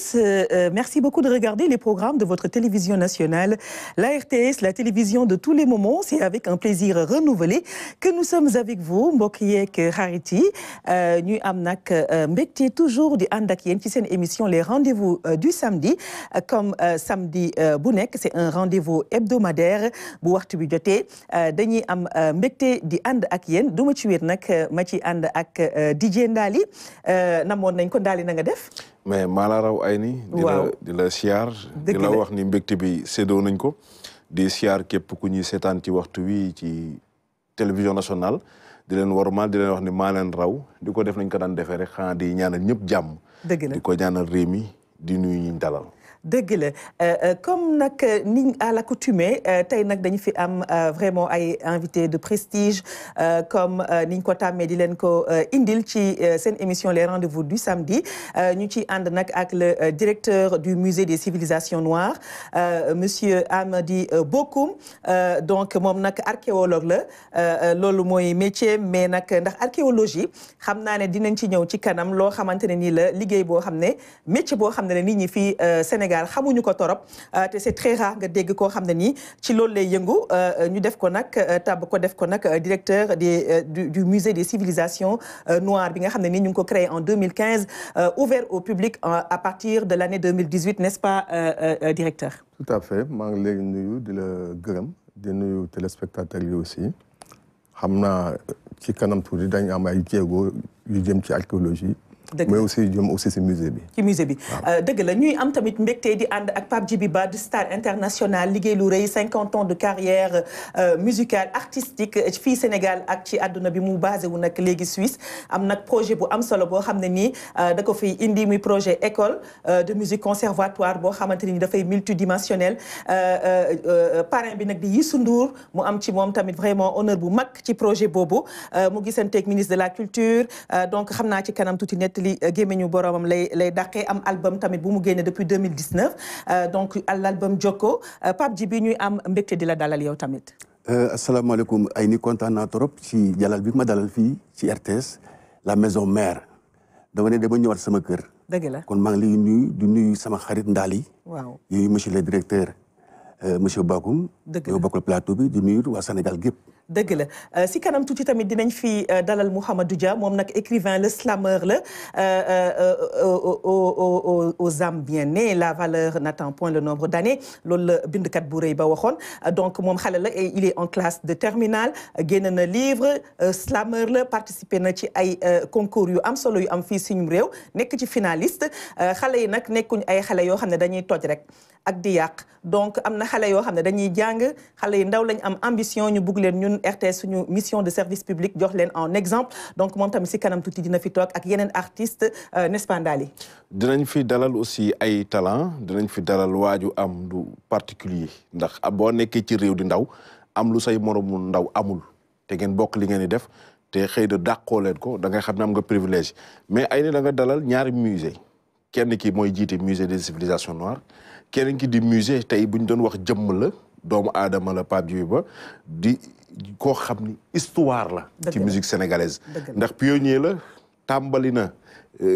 tous. Merci beaucoup de regarder les programmes de votre télévision nationale, la RTS, la télévision de tous les moments. C'est avec un plaisir renouvelé que nous sommes avec vous, mbokk yeeg xarit yi ñuy am nag mbégte toujours di ànd ak yéen ci seen émission les rendez-vous du samedi comme samedi bu nekk c'est un rendez-vous hebdomadaire bu waxtu bi jotee dañuy am mbégte di ànd ak yéen du ma ci wéet nag ma ci ànd ak DJ Ndali namoon nañ ko Ndali na nga def. mais maa la raw ay ni di la siyaar di la wax ni mbégte bi séddoo nañ ko di siyaar képp ku ñuy seetaan ci waxtu wi ci télévision nationale di leen warmal di leen wax ni maa leen raw di ko def nañ ko daan defee rek xanaa di ñaanal ñëpp jàmm. dëgg la di ko ñaanal réew mi di nuyu ñu dalal. dëgg la comme nag ni à l'accoutumée tey nag dañu fi am vraiment ay invités de prestige comme niñ ko tàmmee di leen ko indil ci seen émission les rendez-vous du samedi ñu ci ànd nag ak le directeur du musée des civilisations noires monsieur Amady Bokoum donc moom nag archéologue la loolu mooy métier mais nag ndax archéologie xam naa ne dinañ ci ñëw ci kanam loo xamante ne nii la liggéey boo xam ne métier boo xam ne nit ñi fii Sénégal xamuñu ko torop te c'est très rare nga dégg koo xam ne nii ci loolu lay yëngu ñu def ko nag tab ko def ko nag directeur du musée des civilisations noires bi nga xam ne nii ñu ngi ko créé en 2015 ouvert au public à partir de l'année 2018 n'est-ce pas directeur. tout à fait maa ngi léegi nuyu di la gërëm di nuyu téléspectateurs yi aussi xam naa ci kanam tuuti dañ am ay jéego yu jëm ci archéologie. mais aussi jëm aussi ci musée bi. ci musée bi dëgg la ñuy am tamit mbégte di ànd ak Pape Djiby Ba du star international liggéey lu rëy 50 ans de carrière musicale artistique fii Sénégal ak ci àdduna bi mu basé wu nag léegi Suisse am nag projet bu am solo boo xam ne nii da ko fiy indi muy projet école de musique conservatoire boo xamante ni dafay multidimensionnel parrain bi nag di Youssou Ndour mu am ci moom tamit vraiment honneur bu mag ci projet boobu mu gisanteeg ministre de la culture donc xam naa ci kanam tuuti net li gémmiñu boromam lay dàqee am album tamit bu mu génne depuis 2019 donc l'album Jokko Pape Djiby ñuy am mbégte di la dalal yow tamit. asalaamaaleykum ay ni kontaan naa trop ci jalal bi ma dalal fii ci RTS la maison mère dama ne dama ñëwaat sama kër. dëgg la kon maa ngi lay nuyu di nuyu sama xarit Ndali. waaw yooyu monsieur le directeur monsieur Bakoum. dëgg la yow bokkal plateau bi di nuyu waa Sénégal gépp. dëgg la si kanam tuuti tamit dinañ fi dalal Mouhamadou Dia moom nag écrivain le slameur la aux âmes bien nées la valeur n'attend point le nombre d'années loolu la bindkat bu rëy ba waxoon donc moom xale la et il est en classe de terminale génn na livre slameur la participé na ci ay concours yu am solo yu am fii suñu réew nekk ci finaliste xale yi nag nekkuñ ay xale yoo xam ne dañuy toj rek ak di yàq donc am na xale yoo xam ne dañuy jàng xale yi ndaw lañ am ambition ñu bugg leen ñun RTS suñu mission de service public jox leen en exemple donc moom tamit si kanam tuuti dina fi toog ak yeneen artistes n'est-ce pas Ndali. dinañ fi dalal aussi ay talent dinañ fi dalal waaju am lu particulier ndax boo nekkee ci réew di ndaw am lu say moromu ndaw amul te ngeen bokk li ngeen di def te xëy na dàqoo leen ko da ngay xam ne am nga privilège mais ay ni da nga dalal ñaari musée kenn ki mooy jiite musée des civilisations noires keneen ki di musée tey bu ñu doon wax jëmm la doomu aadama la Pape Djiby Ba di koo xam ni histoire la ci musique sénégalaise ndax pionnier la tàmbali na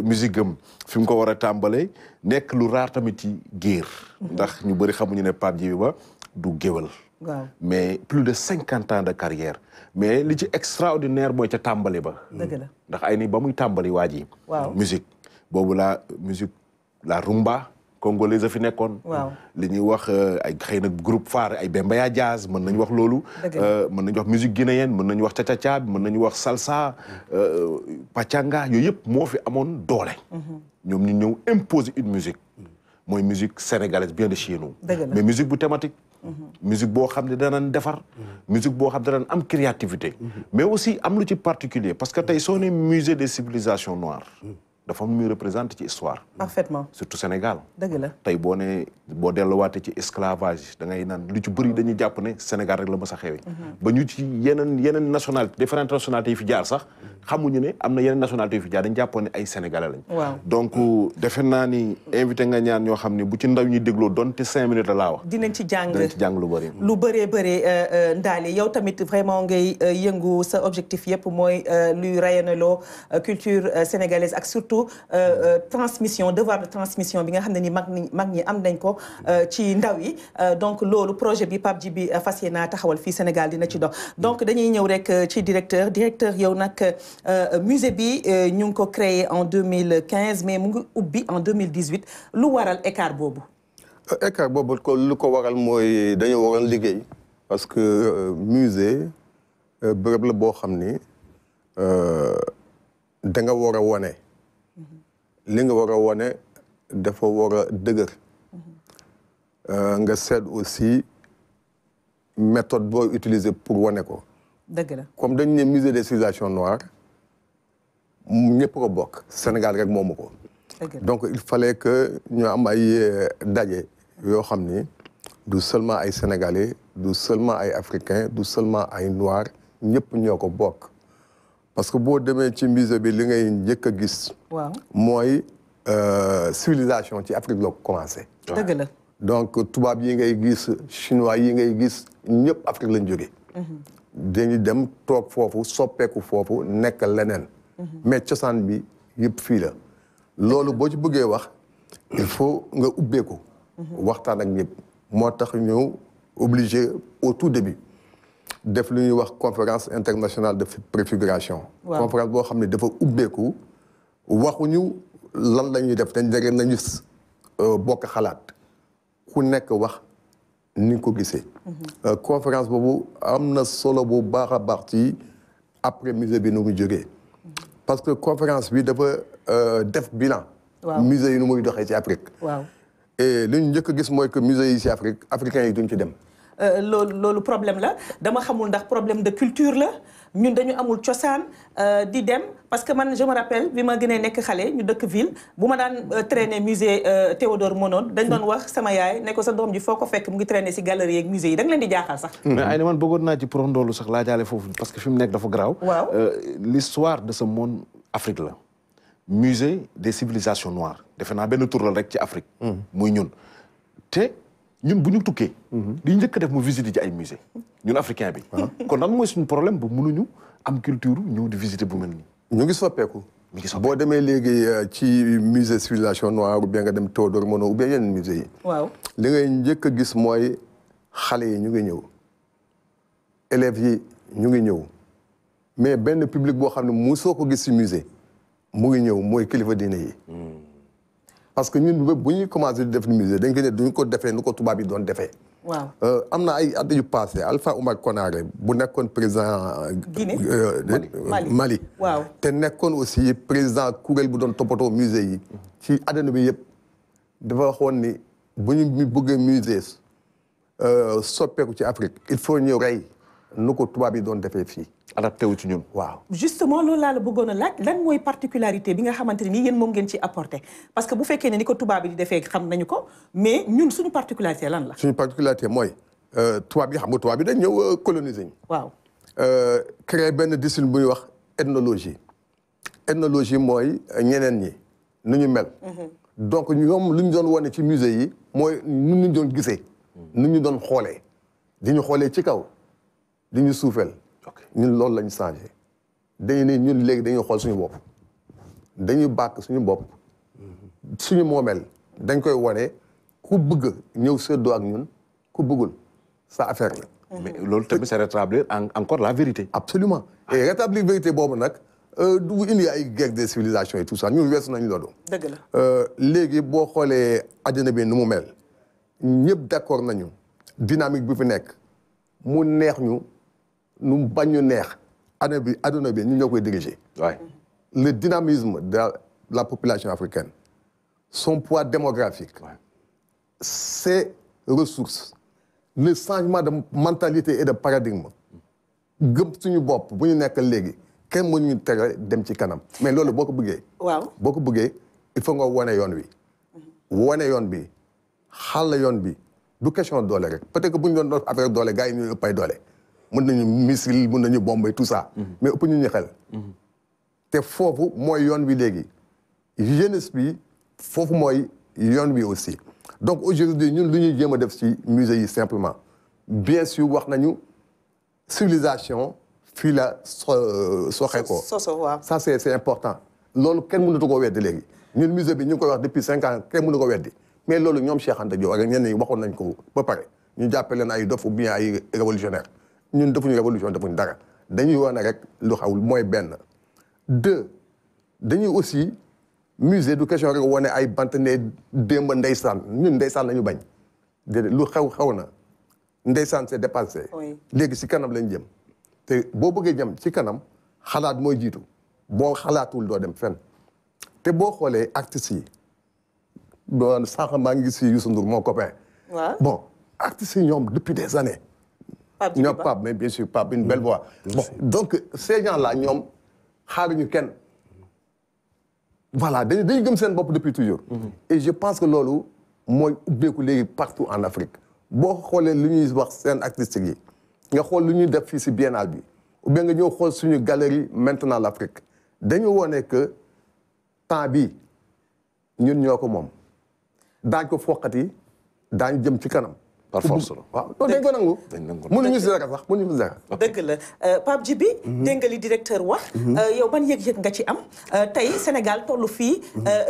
musique am fi mu ko war a tàmbalee nekk lu raar tamit ci géer ndax ñu bëri xamuñu ne Pape Djiby Ba du géwal waaw mais plus de 50 ans de carrière mais li ci extraordinaire mooy ca tàmbali ba dëgg la ndax ay ni ba muy tàmbali waa ji musique boobu la musique la rumba congolaise a fi nekkoon. waaw li ñuy wax ay xëy na groupe phare ay Bembeya Jazz mën nañu wax loolu. mën nañu wax musique guinéenne mën nañu wax cha-cha-cha mën nañu wax salsa pachanga yooyu yëpp moo fi amoon doole. ñoom ñu ñëw imposer une musique. mooy musique sénégalaise bien de chez nous. mais musique bu thématique. musique boo xam ne danañ defar. musique boo xam ne danañ am créativité. mais aussi am lu ci particulier parce que tey soo ne musée des civilisations noires. dafa muy représente ci histoire. parfaitement surtout Sénégal. dëgg la tey boo nee boo delluwaatee ci esclavage da ngay naan lu ci bëri dañuy jàpp ne Sénégal rek la mës a xewee. ba ñu ci yeneen nationalité différentes nationalités yi fi jaar sax xamuñu ne am na yeneen nationalité yu fi jaar dañ jàppoon ne ay sénégalais lañ. waaw donc defe naa ni invité nga ñaan ñoo xam ne bu ci ndaw ñi dégloo donte 5 minutes la laa wax. dinañ ci jàng lu bëri. lu bëree Ndaly yow tamit vraiment ngay yëngu sa objectif yëpp mooy luy rayonneloo culture sénégalaise ak surtout transmission devoir de transmission bi nga xam ne ni mag ñi am nañ ko ci ndaw yi donc loolu projet bi Pape Djiby fas yéene taxawal fii Sénégal dina ci dox donc dañuy ñëw rek ci directeur yow nag musée bi ñu ngi ko créé en 2015 mais mu ngi ubbi en 2018 lu waral écart boobu. écart boobu lu ko waral mooy dañoo waroon liggéey parce que musée bërëb la boo xam ni da nga war a wone li nga war a wone dafa war a dëgër nga seet aussi méthode boo utiliser pour wane ko. dëgg la comme dañu ne musée des civilisations noires ñëpp ko bokk Sénégal rek moomu ko. donc il fallait que ñu am ay daje yoo xam ni du seulement ay sénégalais du seulement ay africains du seulement ay noirs ñëpp ñoo ko bokk. parce que boo demee ci musée bi li ngay njëkk a gis. waaw mooy civilisation ci Afrique la commencé. dëgg la donc tubaab yi ngay gis chinois yi ngay gis ñëpp Afrique lañ jógee. dañuy dem toog foofu soppeeku foofu nekk leneen. mais cosaan bi yëpp fii la. loolu boo ci bëggee wax il faut nga ubbeeku. waxtaan ak ñëpp moo tax ñu obligé au tout début def lu ñuy wax conférence internationale de préfiguration. conférence boo xam ne dafa ubbeeku waxuñu lan la ñuy def dañ dégg nañu bokk xalaat ku nekk wax ni ko gisee. conférence boobu am na solo bu baax a baax ci après musée bi nu mu jógee. parce que conférence bi dafa def bilan. musée yi nu muy doxee ci Afrique. et li ñu njëkk a gis mooy que musée yi ci Afrique africains yi duñ ci dem. loolu problème la dama xamul ndax problème de culture la ñun dañu amul cosaan di dem parce que man je me rappelle bi ma gënee nekk xale ñu dëkk ville bu ma daan traîner musée Théodore Monod dañ doon wax sama yaay ne ko sa doom ji foo ko fekk mu ngi traîner ci galerie ak musée yi da nga leen di jaaxal sax. mais ay na man bëggoon naa ci pour ndoolu sax laa jaale foofu parce que fi mu nekk dafa garaaw. waaw l'histoire de ce monde Afrique la. musée des civilisations noires defe naa benn tur la rek ci Afrique. muy ñun te. ñun bu ñu tukkee. li njëkk a def mu visiter ci ay musée ñun africain bi. kon lan mooy suñu problème ba mënuñu am culture ñëw di visiter bu mel nii. ñu ngi soppeeku. boo demee léegi ci musée civilisation noire ou bien nga dem Théodore Monod ou bien yeneen musée yi. waaw li ngay njëkk a gis mooy xale yi ñu ngi ñëw élèves yi ñu ngi ñëw mais benn public boo xam ne mosoo ko gis ci musée mu ngi ñëw mooy kilifa diine yi. parce que ñun bu ñuy commencé di def musée dañ ko ne duñ ko defee nu ko tubaab yi doon defee. waaw am na ay at yu passé Alpha Oumar Konaré bu nekkoon président. Guinée Mali. waaw te nekkoon aussi président kuréel bu doon toppatoo musée yi. ci àdduna bi yëpp dafa waxoon ni bu ñu bëggee musée soppeeku ci Afrique il faut ñu rey nu ko tubaab yi doon defee fii. adapté wu ci ñun. waaw justement loolu laa la bëggoon a laaj lan mooy particularité bi nga xamante ne nii yéen moom ngeen ci apporté parce que bu fekkee ne ni ko tubaab yi di defee xam nañu ko mais ñun suñu particularité lan la. suñu particularité mooy tubaab yi xam nga tubaab yi dañ ñëw coloniser ñu. waaw. créer benn discipline bu ñuy wax ethnologie. ethnologie mooy ñeneen ñi nu ñu mel. donc ñoom lu ñu doon wane ci musée yi mooy nu ñu doon gisee. nu ñu doon xoolee. di ñu xoolee ci kaw di ñu suufeel. ñun loolu lañu changé dañu ne ñun léegi dañuy xool suñu bopp dañuy bàkk suñu bopp suñu moomeel dañ koy wane ku bëgg ñëw séddoo ak ñun ku bëggul sa affaire la. mais loolu tamit c'est rétablir encore la vérité. absolument et rétablir vérité boobu nag du indi ay guerre des civilisations et tout ça ñun weesu nañ loolu. dëgg la léegi boo xoolee àddina bi nu mu mel ñëpp d'accord nañu dynamique bi fi nekk mu neex ñu. nu bañ ñu neex adduna bi ñu ñoo koy diriger. Ouais. Le dynamisme de la population africaine son poids démographique. Ouais. Ses ressources le changement de mentalité et de paradigme gëm suñu bopp bu ñu nekk léegi kenn mënuñu tere dem ci kanam mais loolu boo ko bëggee. waaw boo ko bëggee il faut nga wane yoon wi. wane yoon bi xàll yoon bi du question doole rek peut-être que bu ñu doon doon affaire doole gars yi ñuy ëpp ay doole. mën nañu missile mën nañu bombe tout ça. mais ëpp ñu xel. te foofu mooy yoon wi léegi jeunesse bi foofu mooy yoon wi aussi donc aujourd'hui ñun lu ñuy jéem a def ci musée yi simplement bien sûr wax nañu civilisation fii la soxee ko ça c'est important loolu kenn mënatu ko weddi léegi ñun musée bi ñu ngi koy wax depuis 5 ans kenn mënu ko weddi mais loolu ñoom Cheikh Anta Diop ak ñenn ñi waxoon nañ ko ba pare ñu jàppe leen ay dof ou bien ay révolutionnaire ñun defuñu révolution defuñu dara dañuy wane rek lu xawul mooy benn 2 dañuy aussi musée du question rek wane ay bant ne démb ndeysaan ñun ndeysaan lañu bañ déedéet lu xew na ndeysaan c'est dépassé léegi ci kanam lañ jëm te boo bëggee jëm ci kanam xalaat mooy jiitu boo xalaatul doo dem fenn te boo xoolee artistes yi bon sànq maa ngi gis Youssou Ndour mon copain bon artistes yi ñoom depuis des années ñoom Pape mais bien sûr Pape une belle voix bon donc ces gens-là ñoom xaaruñu kenn voilà dañuy gëm seen bopp depuis toujours et je pense que loolu mooy ubbeeku léegi partout en Afrique boo xoolee lu ñuy wax scène artistique yi nga xool lu ñuy def fii si biennale bi ou bien nga ñëw xool suñu galerie maintenant l'Afrique dañu wone que temps bi ñun ñoo ko moom daañ ko foqati daañ jëm ci kanam par force la waaw loolu dañ ko nangu mënuñu si dara sax mënuñu si dara dëgg la Pape Djibi dégg nga li directeur wax yow ban yëg-yëg nga ci am tey Sénégal tollu fii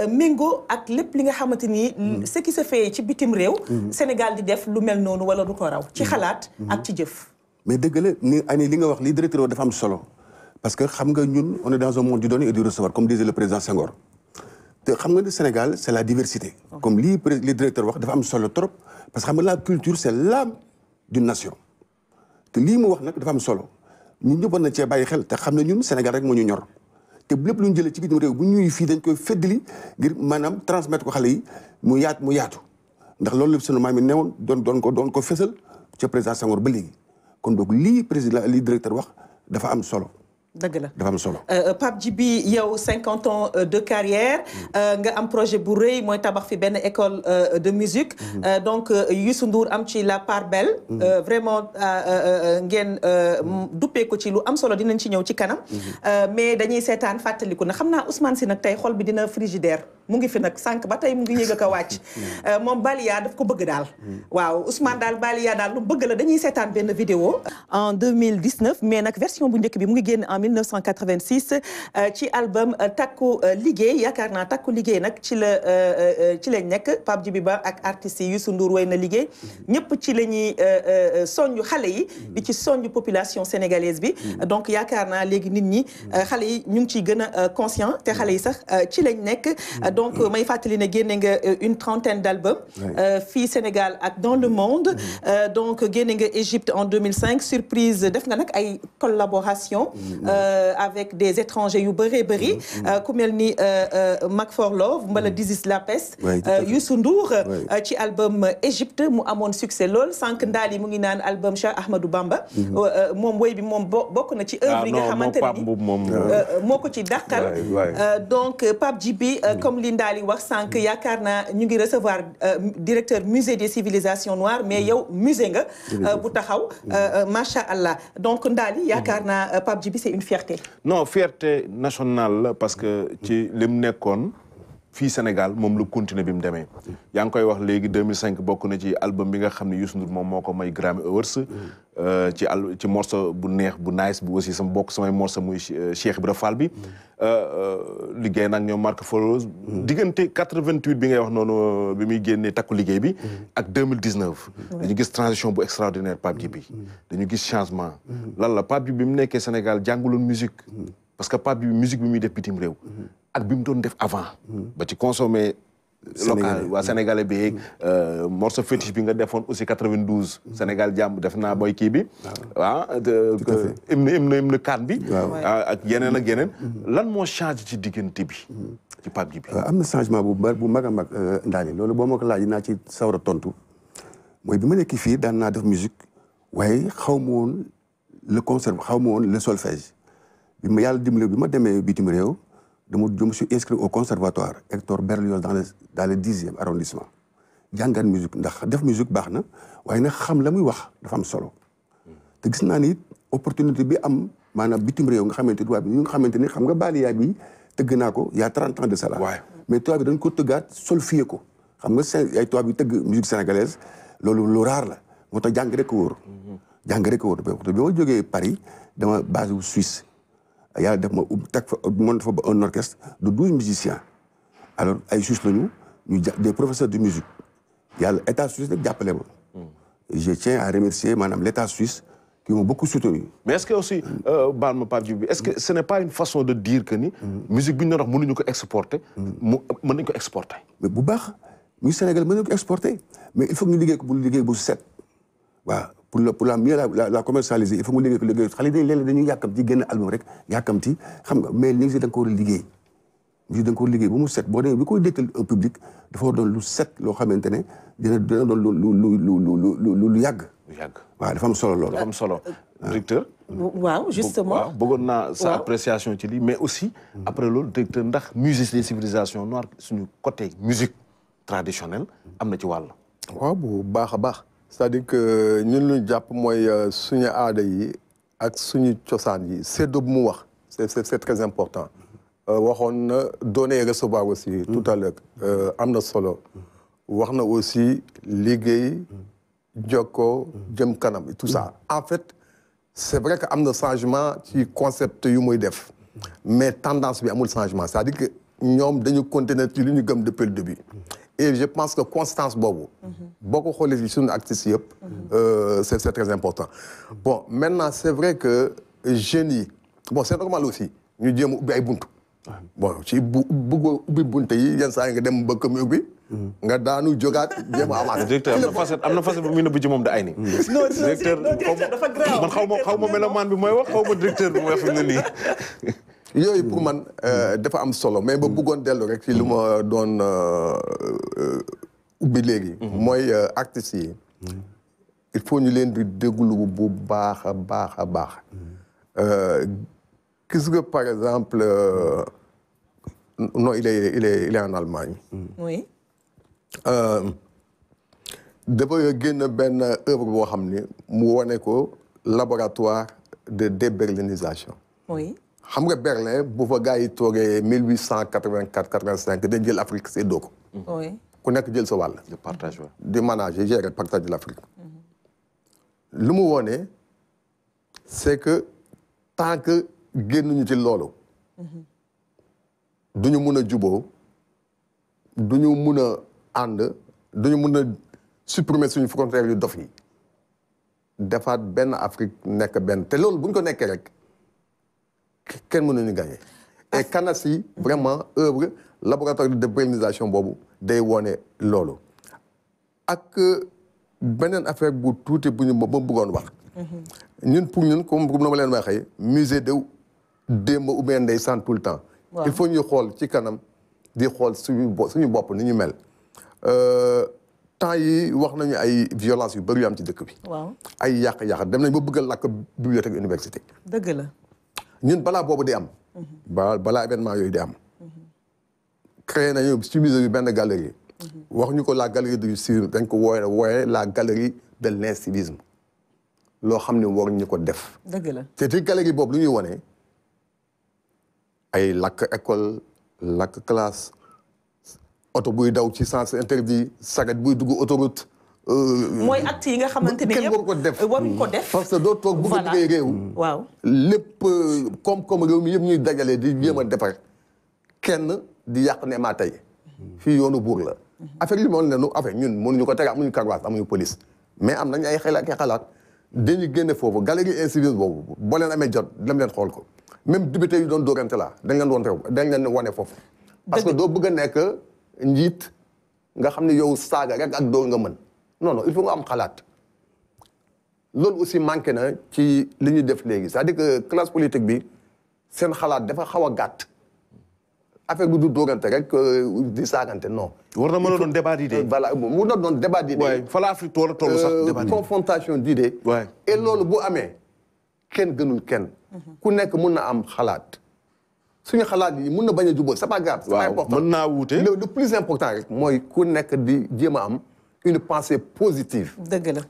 méngoo ak lépp li nga xamante ni ce qui se fait ci bitim réew Sénégal di def lu mel noonu wala du ko raw ci xalaat ak ci jëf mais dëgg la ni ani li nga wax li directeur dafa am solo parce que xam nga ñun on est dans un monde du donner et du recevoir comme disait le président Senghor te xam nga ne Sénégal c'est la diversité comme li directeur wax dafa am solo trop parce que xam nga la culture c'est l'âme d'une nation te lii mu wax nag dafa am solo ñun ñëpp war na cee bàyyi xel te xam ne ñun Sénégal rek moo ñu ñor te lépp lu ñu jëlee ci bitim réew bu ñuy fii dañ koy feddali ngir maanaam transmettre ko xale yi mu yaatu ndax loolu lépp sunu maam yi newoon doon ko fësal ca président Senghor ba léegi kon donc lii président lii directeur wax dafa am solo dëgg la dafa am solo Pape Djibi yow 50 ans de carrière nga am projet bu rëy mooy tabax fi benn école de musique donc Youssou Ndour am ci la part belle vraiment ngeen duppee ko ci lu am solo dinañ ci ñëw ci kanam mais dañuy seetaan fàttaliku na xam naa Ousmane Sy nag tey xol bi dina frigidaire mu ngi fi nag sànq ba tey mu ngi yéeg a ko wàcc moom Balia daf ko bëgg daal waaw Ousmane daal Balia daal lu bëgg la dañuy seetaan benn vidéo en 2019 mais nag version bu njëkk bi mu ngi génn en 1986 ci album Takku Liggéey yaakaar naa Takku Liggéey nag ci lañ nekk Pape Djibi Ba ak artistes yi Youssou Ndour way na liggéey ñëpp ci la ñuy soñju xale yi di ci soñju population sénégalaise bi donc yaakaar naa léegi nit ñi xale yi ñu ngi ciy gën a conscient te xale yi sax ci lañ nekk donc may fàttali ne génne nga une trentaine d'albums fii Sénégal ak dans le monde donc génne nga Égypte en 2005 surprise def nga nag ay collaboration avec des étrangers yu bëri ku mel ni Mac for Love mbala This is la peste Youssou Ndour ci album Égypte mu amoon succès lool sànq ndaal yi mu ngi naan album Cheikh Ahmadou Bamba moom woy bi moom bokk na ci œuvre yi nga xamante ni moo ko ci dàqal donc Pape Djibi comme li ndaal yi wax sànq yaakaar naa ñu ngi recevoir directeur musée des civilisations noires mais yow musée nga bu taxaw macha allah donc ndaal yi yaakaar naa Pape Djibi c'est une fierté non fierté nationale la parce que ci li mu nekkoon fii Sénégal moom la continuer bi mu demee yaa ngi koy wax léegi 2005 bokk na ci album bi nga xam ne Youssou Ndour moom moo ko may Grammy Awards ci morceau bu neex bu nice bu aussi sama bokk samay morceau muy Cheikh Ibra Fall bi liggéey nag ñoom Marc Folos diggante 88 bi ngay wax noonu bi muy génnee Takku Liggéey bi ak 2019 dañu gis transition bu extraordinaire Pape Djibi dañu gis changement lan la Pape Djibi bi mu nekkee Sénégal jànguloon musique parce que Pape Djibi musique bi muy def bitim réew ak bi mu doon def avant ba ci consommer local waa sénégalais bi morceau fétiche bi nga defoon aussi 92 Sénégal jàmm def naa mooy kii bi hymne kaan bi ak yeneen lan moo changé ci diggante bi ci Pape Djibi am na changement bu mag a mag ndaani loolu boo ma ko laaj naa ci sawar a tontu mooy bi ma nekk fii daan naa def musique waaye xaw ma woon le concert xaw ma woon le solfège bi ma yàlla dimbali bi ma demee bitim réew je me suis inscrit au conservatoire Hector Berlioz dans le 10e arrondissement jàngat musique ndax def musique baax na waaye nag xam la muy wax dafa am solo te gis naa ni opportunité bi am maanaam bitim réew nga xamante tubaab bi ñu nga xamante ni xam nga Baaliya bi tëgg naa ko il y a 30 ans de cela. mais tubaab bi dañ ko tëggaat solfié ko xam nga ay tubaab bi tëgg musique sénégalaise loolu lu raar la moo tax jàng rek ko wóor. jàng rek ko wóor bi ma jógee Paris dama basé wu Suisse yàlla def ma teg fa monte fa un orchestre de 12 musiciens alors ay Suisse lañu ñu des professeurs de musique yàlla état suisse nag jàppale ma. je tiens à remercier maanaam l'état suisse qui m'ont beaucoup soutenu. mais est-ce que aussi baal ma Pape Djibi est-ce que ce n'est pas une façon de dire que ni. musique bi ñu doon wax mënuñu ko exporter. mën nañu ko exporter. mais bu baax musique Sénégal mën nañu ko exporter mais il faut que ñu liggéey ko bu liggéey bu set waaw pour la mieux la commercialiser il faut que ñu liggéey ko liggéey xale yi léeg-léeg dañuy yàkkamti génn album rek yàkkamti xam nga mais musique da nga ko war a liggéey. musique da nga ko liggéey ba mu set boo demee bi koy dégtal un public dafa war doon lu set loo xamante ne dina doon lu yàgg. lu yàgg waaw dafa am solo loolu. dafa am solo directeur. waaw justement waaw bëggoon naa sa appréciation ci lii mais aussi. après loolu directeur ndax musée des civilisations noires suñu côté musique traditionnelle am na ci wàll. waaw bu baax a baax. c'est-à-dire que ñun lu jàpp mooy suñu aada yi ak suñu cosaan yi séddoo bu mu wax c'est très important. waxoon na donner et recevoir aussi tout à l'heure am na solo wax na aussi liggéey jokkoo jëm kanam et tout ça en fait c'est vrai que am na changement ci concept yu muy def mais tendance bi amul changement c'est-à-dire que ñoom dañu continuer ci li ñu gëm depuis le début et je pense que constance boobu boo ko xoolee ci suñu artistes yëpp c'est très important bon maintenant c'est vrai que jeunes yi bon c'est normal aussi ñu jéem a ubbi ay buntu bon ci bëgg ubbi bunte yi yenn saa yi nga dem ba commune bi nga daanu jógaat jéem a avancé. directeur am na facette bu muy nëbb ci moom da ay ni. non directeur dafa grave man xaw ma melomaan bi mooy wax xaw ma directeur bi mooy wax fi mu ne nii. yooyu pour man dafa am solo mais ba bëggoon dellu rek ci lu ma doon ubbi léegi. mooy artistes yi. il faut ñu leen di déglu bu baax a baax a baax. Qu'est-ce que par exemple non il est en Allemagne. oui. dafa génn benn œuvre boo xam ni mu wone ko laboratoire de déberlinisation. oui. xam nga Berlin bu fa gars yi toogee 1884-85 dañ jël Afrique séddoo ko. oui. ku nekk jël sa wàll. de partage waaw. di manager gérer partage de l'Afrique. lu mu wone c'est que tant que génnuñu ci loolu duñu mun a juboo duñu mun a ànd duñu mun a supprimer suñu frontières yu dof yi defaat benn Afrique nekk benn te loolu bu ñu ko nekkee rek kenn mënuñu gagner et CANAS yi vraiment œuvre laboratoire de déberlinisation boobu day wone loolu ak beneen affaire bu tuuti bu ñu ba bëggoon wax ñun pour ñun comme na ma leen waxee musée de démb ou bien ndeysaan tout le temps. il faut ñu xool ci kanam di xool suñu bopp ni ñu mel. temps yi wax nañu ay violence yu bëri yu am ci dëkk bi. waaw ay yàq-yàq dem nañ ba bëgg a lakk bibliothèque université. dëgg la. ñun balaa boobu di am. balaa événement yooyu di am. créé nañu ci musée bi benn galerie. wax ñu ko la galerie du civisme dañ ko wooye la galerie de l'incivisme. loo xam ne war ñu ko def. dëgg la te ci galerie boobu lu ñuy wone ay lakk école lakk classe oto buy daw ci sens interdit saret buy dugg autoroute. mooy acte yi nga xamante ne kenn waru ko def waruñ ko def. parce que doo toog bu nga liggéey réew. waaw lépp koom-koom réew mi yëpp ñuy dajale di jéem a defar kenn di yàq ne maa tey. fii yoonu buur la. affaire yi moom la ñu affaire ñun mënuñu ko teg amuñu karwaas amuñu police mais am nañu ay xel ak xalaat. dañuy génne foofu galerie incivile boobu boo leen amee jot dem leen xool ko même député yu doon dóorante la dañ leen wane foofu. parce que doo bëgg a nekk njiit nga xam ne yow saaga rek ak dóor nga mën non il faut nga am xalaat. loolu aussi manqué na ci li ñuy def léegi c'est-à-dire que classe politique bi seen xalaat dafa xaw a gàtt. affaire bi du dóorante rek di saagante non. war na mën a doon débat d'idées. voilà mu doon débat d'idées. waaye fa la Afrique toll sax débat d'idées. confrontation d'idées. waay et loolu bu amee kenn gënul kenn. ku nekk mun na am xalaat. suñu xalaat yi mun na bañ a jubóo c'est pas grave. c'est pas important mën naa wuute. le plus important rek mooy ku nekk di jéem a am une pensée positive. dëgg la.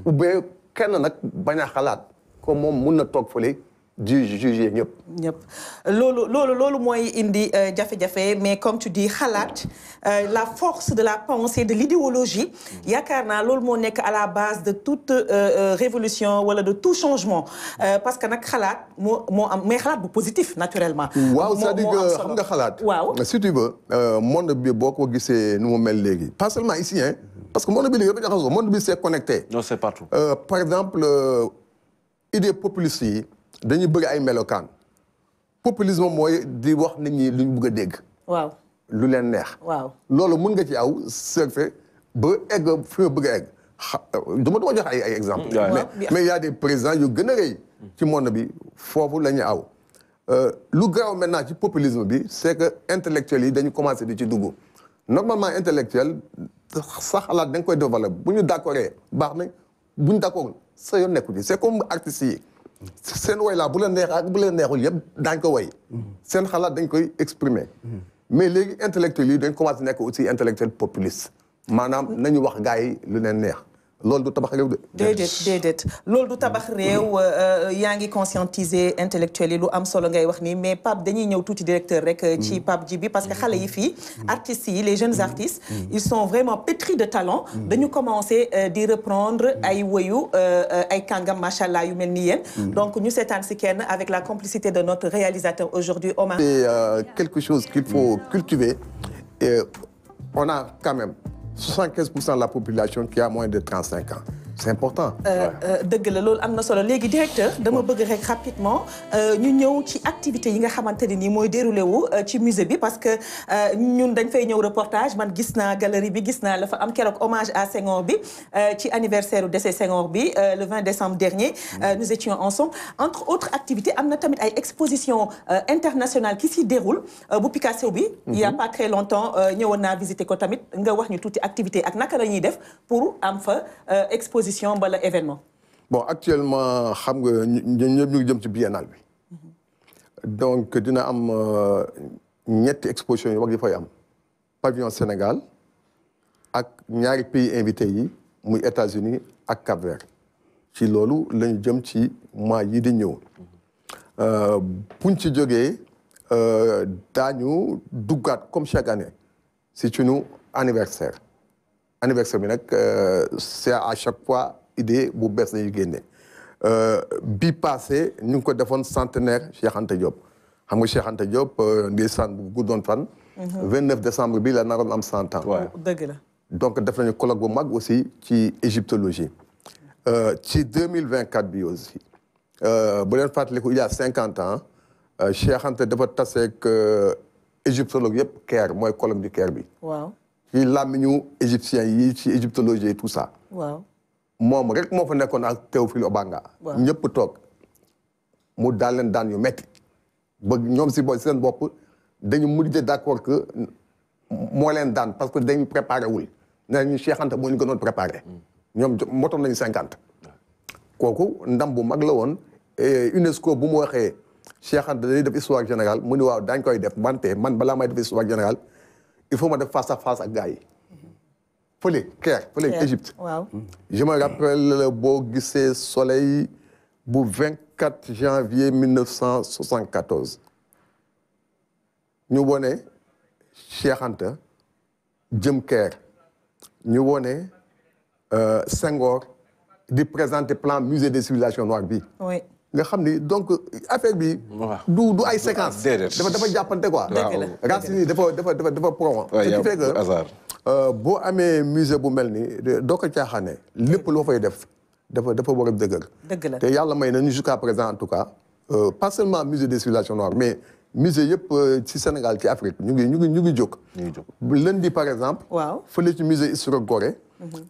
ou bien kenn nag bañ a xalaat comme moom mun na toog fële di juger ñëpp. loolu mooy indi jafe-jafe mais comme tu dis xalaat la force de la pensée de l'idéologie yaakaar naa loolu moo nekk à la base de toute révolution wala de tout changement parce que nag xalaat moo am mais xalaat bu positif naturellement. waaw c'est-à-dire que xam nga xalaat. waaw si tu veux monde bi boo ko gisee nu mu mel léegi pas seulement ici hein parce que monde bi léegi dafa jaxasoo monde bi c'est connecté. non c'est partout. Par exemple idée populiste yi dañuy bëgg ay melokaan populisme mooy di wax nit ñi lu ñu bëgg a dégg. waaw lu leen neex. waaw loolu mën nga ci aw surfer ba egg fi nga bëgg a egg dama jox ay exemple mais il y a des présidents yu gën a rëy ci monde bi foofu la ñu aw. lu garaaw maintenant ci populisme bi c'est que intellectuels yi dañu commencé di ci dugg normalement intellectuel sa xalaat da nga koy développer bu ñu d'accordee baax na bu ñu d'accord sa yoon nekku ci c'est comme artistes yi seen woy laa bu la neex ak bu la neexul yëpp daañ ko woy seen xalaat dañ koy exprimer mais léegi intellectuels yi dañ commencé nekk aussi intellectuel populiste maanaam nañu wax gars yi lu leen neex loolu du tabax réew de. déedéet loolu du tabax réew yaa ngi conscientiser intellectuels yi lu am solo ngay wax nii mais Pape dañuy ñëw tuuti directeur rek ci Pape Djibi parce que xale yi fii artistes yi les jeunes artistes ils sont vraiment pétris de talent dañu commencer di reprendre ay woyu ay kàngam macha allah yu mel ni yéen donc ñu seetaan si kenn avec la complicité de notre réalisateur aujourd'hui Omar. C'est quelque chose qu'il faut cultiver et on a quand même 75% de la population qui a moins de 35 ans. C'est important. dëgg la loolu am na solo léegi directeur dama bëgg rek rapidement ñu ñëw ci activité yi nga xamante ne nii mooy déroulé wu ci musée bi parce que ñun dañ fay ñëw reportage man gis naa galerie bi gis naa la fa am keroog hommage à Senghor bi ci anniversaire u décès Senghor bi le 20 décembre dernier nous étions ensemble entre autres activités am na tamit ay expositions internationales qui s'y déroulent bu Picasso bi il y a pas très longtemps ñëwoon naa visiter ko tamit nga wax ñu tuuti activité ak naka la ñuy def pour am fa exposition wala événement. Bon actuellement xam nga ñëpp ñu ngi jëm ci biennale bi donc dina am ñetti exposition yu mag yi fay am pavillon Sénégal ak ñaari pays invités yi muy États-Unis ak Cap-Vert ci loolu lañu jëm ci mois yi di ñëw buñ ci jógee daañu duggaat comme chaque année si sunu anniversaire bi nag c'est à chaque fois idée bu bees lañuy génne bi passé ñu ngi ko defoon centenaire Cheikh Anta Diop xam nga Cheikh Anta Diop ndeysaan bu guddoon fan 29 décembre bi la naroon am 100 ans dëgg la donc def nañu colloque bu mag aussi ci égyptologie ci 2024 bi aussi bu leen fàttaliku il y a 50 ans Cheikh Anta dafa taseeg égyptologue yëpp Caire mooy colloque du Caire bi waaw ci làmmiñu égyptien yi ci égyptologie et tout ça. waaw moom rek moo fa nekkoon ak Théophile Obanga. waaw ñëpp toog mu daal leen daan yu metti ba ñoom si seen bopp dañu mujj d'accord que moo leen daan parce que dañu préparé wul nee ñu Cheikh Anta moo ñu gënoon préparé. ñoom motoon nañu 50. kooku ndam bu mag la woon et UNESCO bu mu waxee Cheikh Anta day def histoire générale mu ni waaw daañ koy def wante man balaa may def histoire générale. il faut ma def face à face ak gars yi fële Caire fële Égypte waaw je me rappelle boo gisee soleil bu 24 janvier 1974 ñu wone Cheikh Anta jëm Caire ñu wone Senghor di présenter plan musée des civilisations noires bi oui nga xam ni donc affaire bi. du ay séquence. dafa jàppante quoi. racines yi dafa pro. ce qui fait que boo amee musée bu mel ni doo ko caaxaane lépp loo fay def dafa war a dëgër. dëgg la te yàlla may nañu jusqu'à présent en tout cas pas seulement musée des civilisations noires mais musée yëpp ci Sénégal ci Afrique ñu ngi jóg. lundi par exemple. waaw fële ci musée historique Gorée.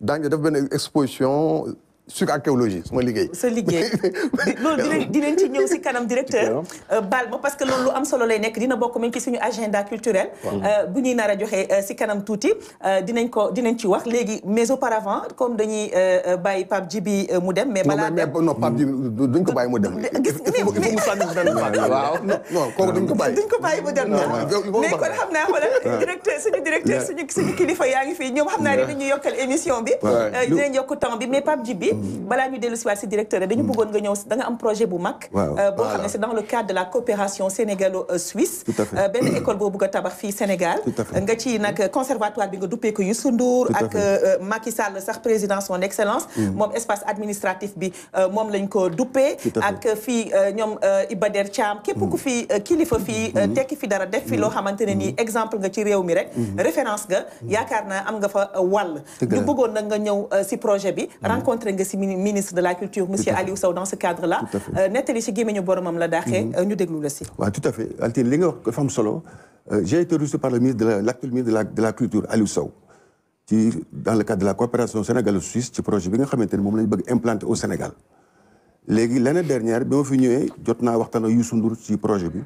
daañu def benn exposition. sur archéologie su ma liggéey. sa liggéey loolu dinañ ci ñëw si kanam directeur. baal ma parce que loolu lu am solo lay nekk dina bokk même ci suñu agenda culturel. bu ñuy nar a joxe si kanam tuuti dinañ ci wax léegi mais auparavant comme dañuy bàyyi Pape Djibi mu dem. mais balaa dem non Pape Djibi duñ ko bàyyi mu dem. il faut mu sànni benn waaw non kooku duñ ko bàyyi. duñ ko bàyyi mu dem mais kon xam naa xoolal directeur suñu kilifa yaa ngi fii ñoom xam naa ne dañuy yokkal émission bi. dinañ yokk temps bi mais Pape Djibi balaa ñu dellu si waat si directeur dañu bëggoon nga ñëw da nga am projet bu mag boo xam ne c'est dans le cadre de la coopération sénégalo-suisse benn école boo bëgg a tabax fii Sénégal nga ci nag conservatoire bi nga duppee ko Youssou Ndour ak Macky Sall sax président son excellence moom espace administratif bi moom lañ ko duppee ak fii ñoom Iba Der Thiam képp ku fi kilifa fii tekki fi dara def fi loo xamante ne nii exemple nga ci réew mi rek référence nga yaakaar naa am nga fa wàll ñu bëggoon nag nga ñëw si projet bi rencontré nga si ministre de la culture monsieur Aliou Sow dans ce cadre là nettali si gémmiñu boromam la daaxee ñu déglu la si waaw tout à fait Altine li nga wax dafa am solo j'ai été reçu par le ministre de l'actuel ministre de la culture Aliou Sow dans le cadre de la coopération sénégalo-suisse ci projet bi nga xamante ne moom lañu bëgg implanter au Sénégal léegi l'année dernière bi ma fi ñëwee jot naa waxtaan ak Youssou Ndour ci projet bi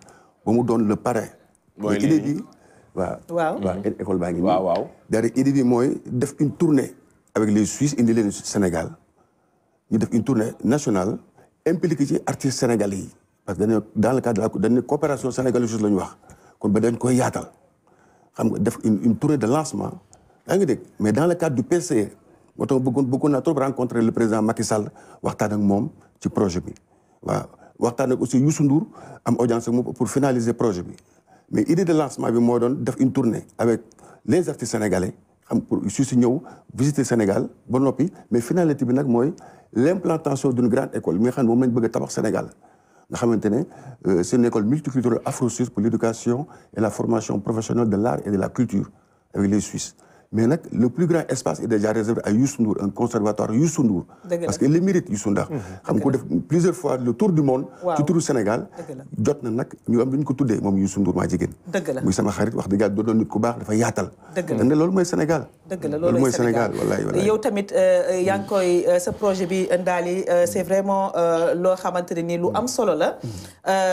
ba mu doon le parrain mooy idée bi waaw école baa ngi nii waaw derrière idée bi mooy def une tournée avec les Suisses indi leen Sénégal ñu def une tournée nationale impliqué ci artistes sénégalais yi parce que dañu dans le cadre de la coopération sénégalo-suisse la ñu wax kon ba dañ koy yaatal xam nga def une tournée de lancement yaa ngi dégg mais dans le cadre du PCE moo tax bëggoon naa trop rencontrer le président Macky Sall waxtaan ak moom ci projet bi waaw waxtaan ak aussi Youssou Ndour am audience ak moom pour finaliser projet bi mais idée de lancement bi moo doon def une tournée avec les artistes sénégalais xam pour su si ñëw visiter Sénégal ba noppi mais finalité bi nag mooy l'implantation d'une grande école mi nga xam ne moom lañ bëgg a tabax Sénégal nga xamante ne c'est une école multiculturelle afro-suisse pour l'éducation et la formation professionnelle de l'art et de la culture avec les Suisses mais nag le plus grand espace est déjà réservé à Youssou Ndour un conservatoire Youssou Ndour parce que il le mérite Youssou Ndour xam ko def plusieurs fois le tour du monde ci turu Sénégal jot na nag ñu am lu ñu ko tuddee moom Youssou Ndour maa jigéen muy sama xarit wax dëgg yàlla doon nit ku baax dafa yaatal ne loolu mooy Sénégal loolu mooy Sénégal wallaay yow tamit yaa ngi koy sa projet bi Ndali c'est vraiment loo xamante ne nii lu am solo la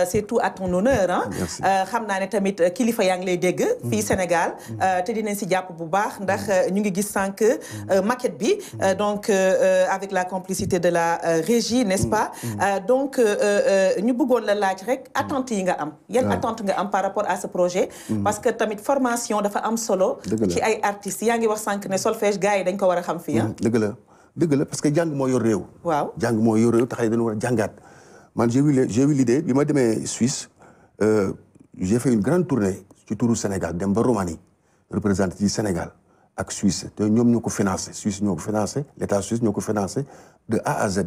c'est tout à ton honneur ah xam naa ne tamit kilifa yaa ngi lay dégg fii Sénégal te dinañ si jàpp bu baax ndax ñu ngi gis sànq maquette bi donc avec la complicité de la régie n'est-ce pas donc ñu bëggoon la laaj rek attente yi nga am yan attente nga am par rapport à ce projet parce que tamit formation dafa am solo ci ay artistes yaa ngi wax sànq ne solfège gars yi dañ ko war a xam fii dëgg la parce que jàng moo yor réew waaw jàng moo yor réew tax dañu war a jàngaat man j'ai eu l'idée bi ma demee Suisse j'ai fait une grande tournée ci turu Sénégal dem ba Roumanie représenté ci Sénégal ak Suisse te ñoom ñoo ko financé Suisse ñoo ko financé l'État suisse ñoo ko financé de A à Z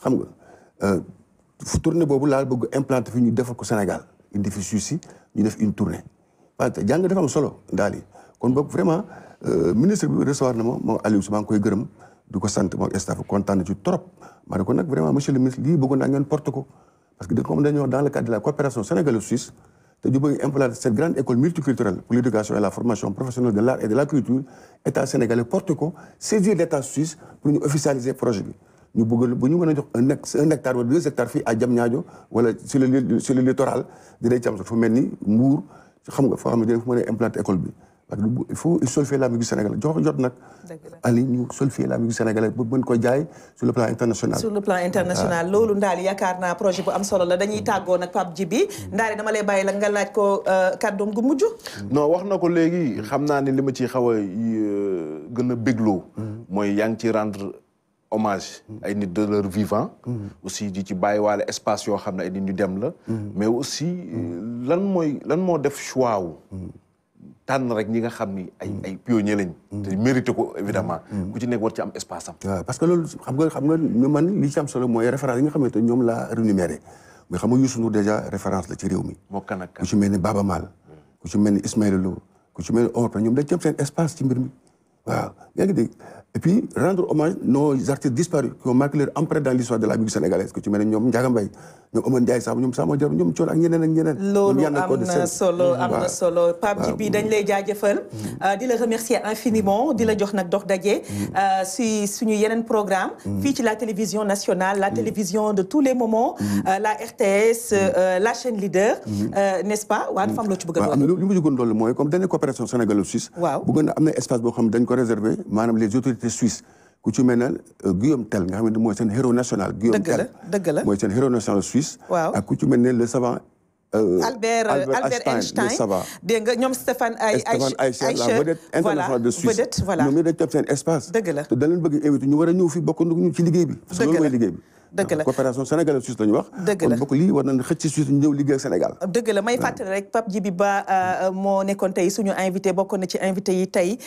xam nga tournée boobu laa bëgg implanté fi ñu defal ko Sénégal indi fi Suisse yi ñu def une tournée parce que jàng dafa am solo daal kon boog vraiment ministre bi recevoir na moom Aliou Sow maa ngi koy gërëm di ko sant moom staff kontaan na ci trop ma ne ko nag vraiment monsieur le ministre lii bëggoon naa ngeen porte ko parce que comme dañoo dans le cadre de la coopération sénégalo-suisse te ñu bëgg implanter cette grande école multiculturelle pour l'éducation et la formation professionnelle de l'art et de la culture état sénégalais porte ko saisir l'état suisse pour ñu officialiser projet bi ñu bëgg bu ñu mën a jox un hectare wala 2 hectares fii à Diamniadio wala sur le littoral dinañ ci am fu mel ni Mbour xam nga foo xam ne dinañ fa mën a implanter école bi parce que il faut solfier la musique sénégalaise jot nag ali ñu solfier la musique sénégalaise ba mën ko jaay sur le plan international sur le plan international loolu Ndali yaakaar naa projet bu am solo la dañuy tàggoo nag Pape Djibi Ndali dama lay bàyyi la nga laaj ko kàddoom gu mujj non wax na ko léegi xam naa ne li ma ci xaw a gën a bégloo mooy yaa ngi ci rendre hommage ay nit de leur vivant aussi di ci bàyyi waale espace yoo xam ne ay nit ñu dem la mais aussi lan moo def choix wu tànn rek ñi nga xam ni ay pionniers lañ te mérité ko évidemment ku ci nekk war ci am espace am waaw parce que loolu xam nga ñu man li ci am solo mooy référence yi nga xamante ñoom laa rémunéré mais xam nga Youssou Ndour déjà référence la ci réew mi moo kan ak ku ci mel ni Baba Maal ku ci mel ni Ismaïla Lo ku ci mel ni Omar Pène ñoom dañ ci am seen espace ci mbir mi waaw yaa ngi dégg et puis rendre hommage nos artistes disparus qui ont marqué leur empreinte dans l'histoire de la musique sénégalaise ku ci mel ne ñoom Ndiaga Mbaye ñoom Omar Ndiaye Samb ñoom Samba Diarra ñoom Thione ak ñeneen loolu am na solo Pape Djibi dañ lay jaajëfal di la remercier infiniment di la jox nag dox daje si suñu yeneen programme fii ci la télévision nationale la télévision de tous les moments la RTS la chaîne leader n'est-ce pas waaw dafa am loo ci bëgg a am na li ma bëggoon loolu mooy comme dañu coopération sénégalo-suisse waaw bëggoon na am na espace boo xam dañ ko réservé maanaam les autorités suisse ku ci mel ne Guillaume Tell nga xam ne mooy seen héros national Guillaume Tell dëgg la mooy seen héros national suisse waaw ak ku ci mel ne le savant Albert Einstein dégg nga ñoom Stéphane Aïcha la vedette internationale de Suisse voilà ñoom ñu dañ topp seen espace dëgg la te da leen bëgg invité ñu war a ñëw fii bokk ñu ci liggéey bi parce que loolu mooy liggéey bi dëgg la coopération sénégalaise Suisse la ñu wax dëgg la kon bokk lii war nañ xëcc ci Suisse ñu ñëw liggéey ak Sénégal dëgg la may fàttali rek Pape Djibi Ba moo nekkoon tey suñu invité bokkoon na ci invité yi tey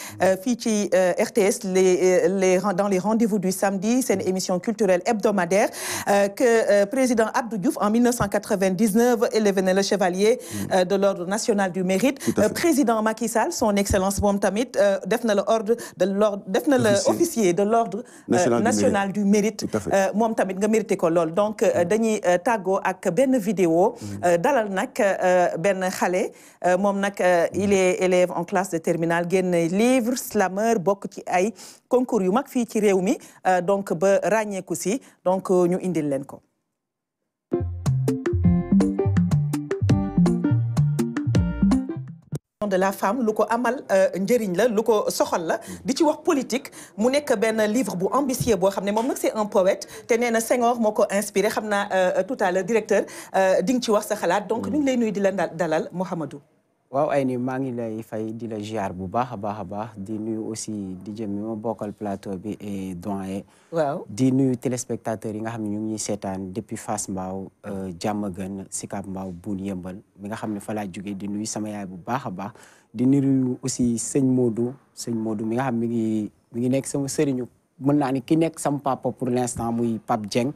fii ci RTS dans les rendez-vous du samedi c'est une émission culturelle hebdomadaire que président Abdou Diouf en 1999 élevé na le chevalier de l'ordre national du mérite président Macky Sall son excellence moom tamit def na le ordre de l'ordre def na le officier de l'ordre national du mérite moom tamit nga mérité ko lool donc dañuy tàggoo ak benn vidéo dalal nag benn xale moom nag il est élève en classe de terminale génn livre slameur bokk ci ay concours yu mag fii ci réew mi donc ba ràññeeku si donc ñu indil leen ko de la femme lu ko amal njëriñ la lu ko soxal la di ci wax politique mu nekk benn livre bu ambitieux boo xam ne moom nag c'est un poète te nee na Senghor moo ko inspiré xam naa tout à l'heure directeur di nga ci wax sa xalaat donc ñu ngi lay nuyu di la dalal Mouhamadou waaw ay ni maa ngi lay fay di la ziar bu baax a baax di nuyu aussi di jëm mi ma bokkal plateau bi et doyen waaw di nuyu téléspectateurs yi nga xam ne ñu ngi ñuy seetaan depuis Fass Mbao Diamaguène Sicap Mbao Boune Yeumbeul mi nga xam ne fa laa jógee di nuyu sama yaay bu baax a baax di nuyu aussi sëñ Modou mi nga xam mi ngi nekk sama sëriñu mën naa ni ki nekk sama papa pour l'instant muy Pape Dieng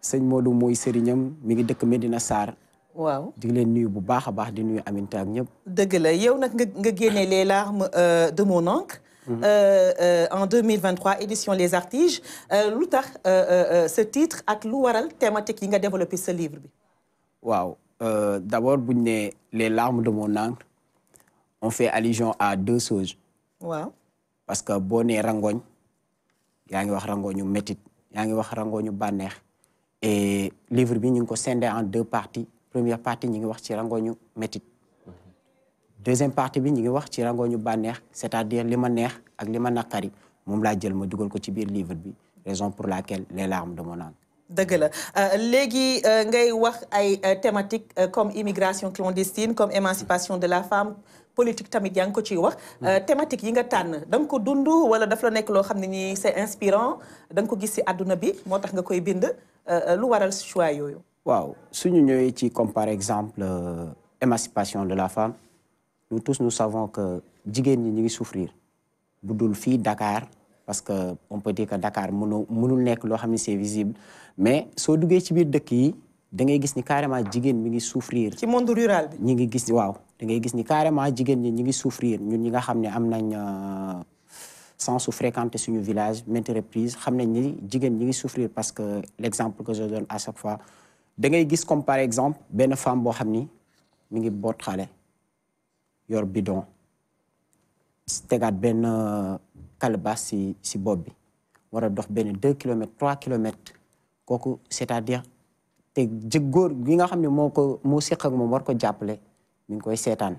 sëñ Modou mooy sëriñam mi ngi dëkk Medina Sarr waaw di leen nuyu bu baax a baax di nuyu Aminta ak ñëpp. dëgg la yow nag nga génne les larmes de mon oncle. En 2023 édition Les Artiges lu tax ce titre ak lu waral thématique yi nga développé ce livre bi. waaw d'abord bu ñu nee les larmes de mon oncle on fait allusion à deux choses. waaw parce que boo nee rangoñ yaa ngi wax rangoñu métit yaa ngi wax rangoñu bànneex et livre bi ñu ngi ko scindé en deux parties. Première partie ñi ngi wax ci rangoñu métit deuxième partie bi ñi ngi wax ci rangoñu bànneex c'est-à-dire li ma neex ak li ma naqari moom laa jël ma dugal ko ci biir livre bi raison pour laquelle les larmes de mon oncle. dëgg la léegi ngay wax ay thématiques comme immigration clandestine comme émancipation de la femme politique tamit yaa ngi ko ciy wax thématique yi nga tànn da nga ko dund wala daf la nekk loo xam ne nii c'est inspirant da nga ko gis ci àdduna bi moo tax nga koy bind lu waral choix yooyu. waaw suñu ñëwee ci comme par exemple émancipation de la femme nous tous nous savons que jigéen ñi ñu ngi souffrir bu dul fii Dakar parce que on peut dire que Dakar mënul nekk loo xam ne c'est visible mais soo duggee ci biir dëkk yi da ngay gis ni carrément jigéen mi ngi souffrir. ci monde rural bi. ñi ngi gis waaw da ngay gis ni carrément jigéen ñi ñi ngi souffrir ñun ñi nga xam ne am nañ sans su fréquenter suñu village maintes reprises xam nañ ni jigéen ñi ngi souffrir parce que l'exemple que je donne à chaque fois. da ngay gis comme par exemple benn femme boo xam ni mi ngi boot xale yor bidon tegaat benn calebasse si bopp bi war a dox benn 2 kilomètres 3 kilomètres kooku c'est-à-dire te góor gi nga xam ne moo seq ak moom war ko jàppale mi ngi koy seetaan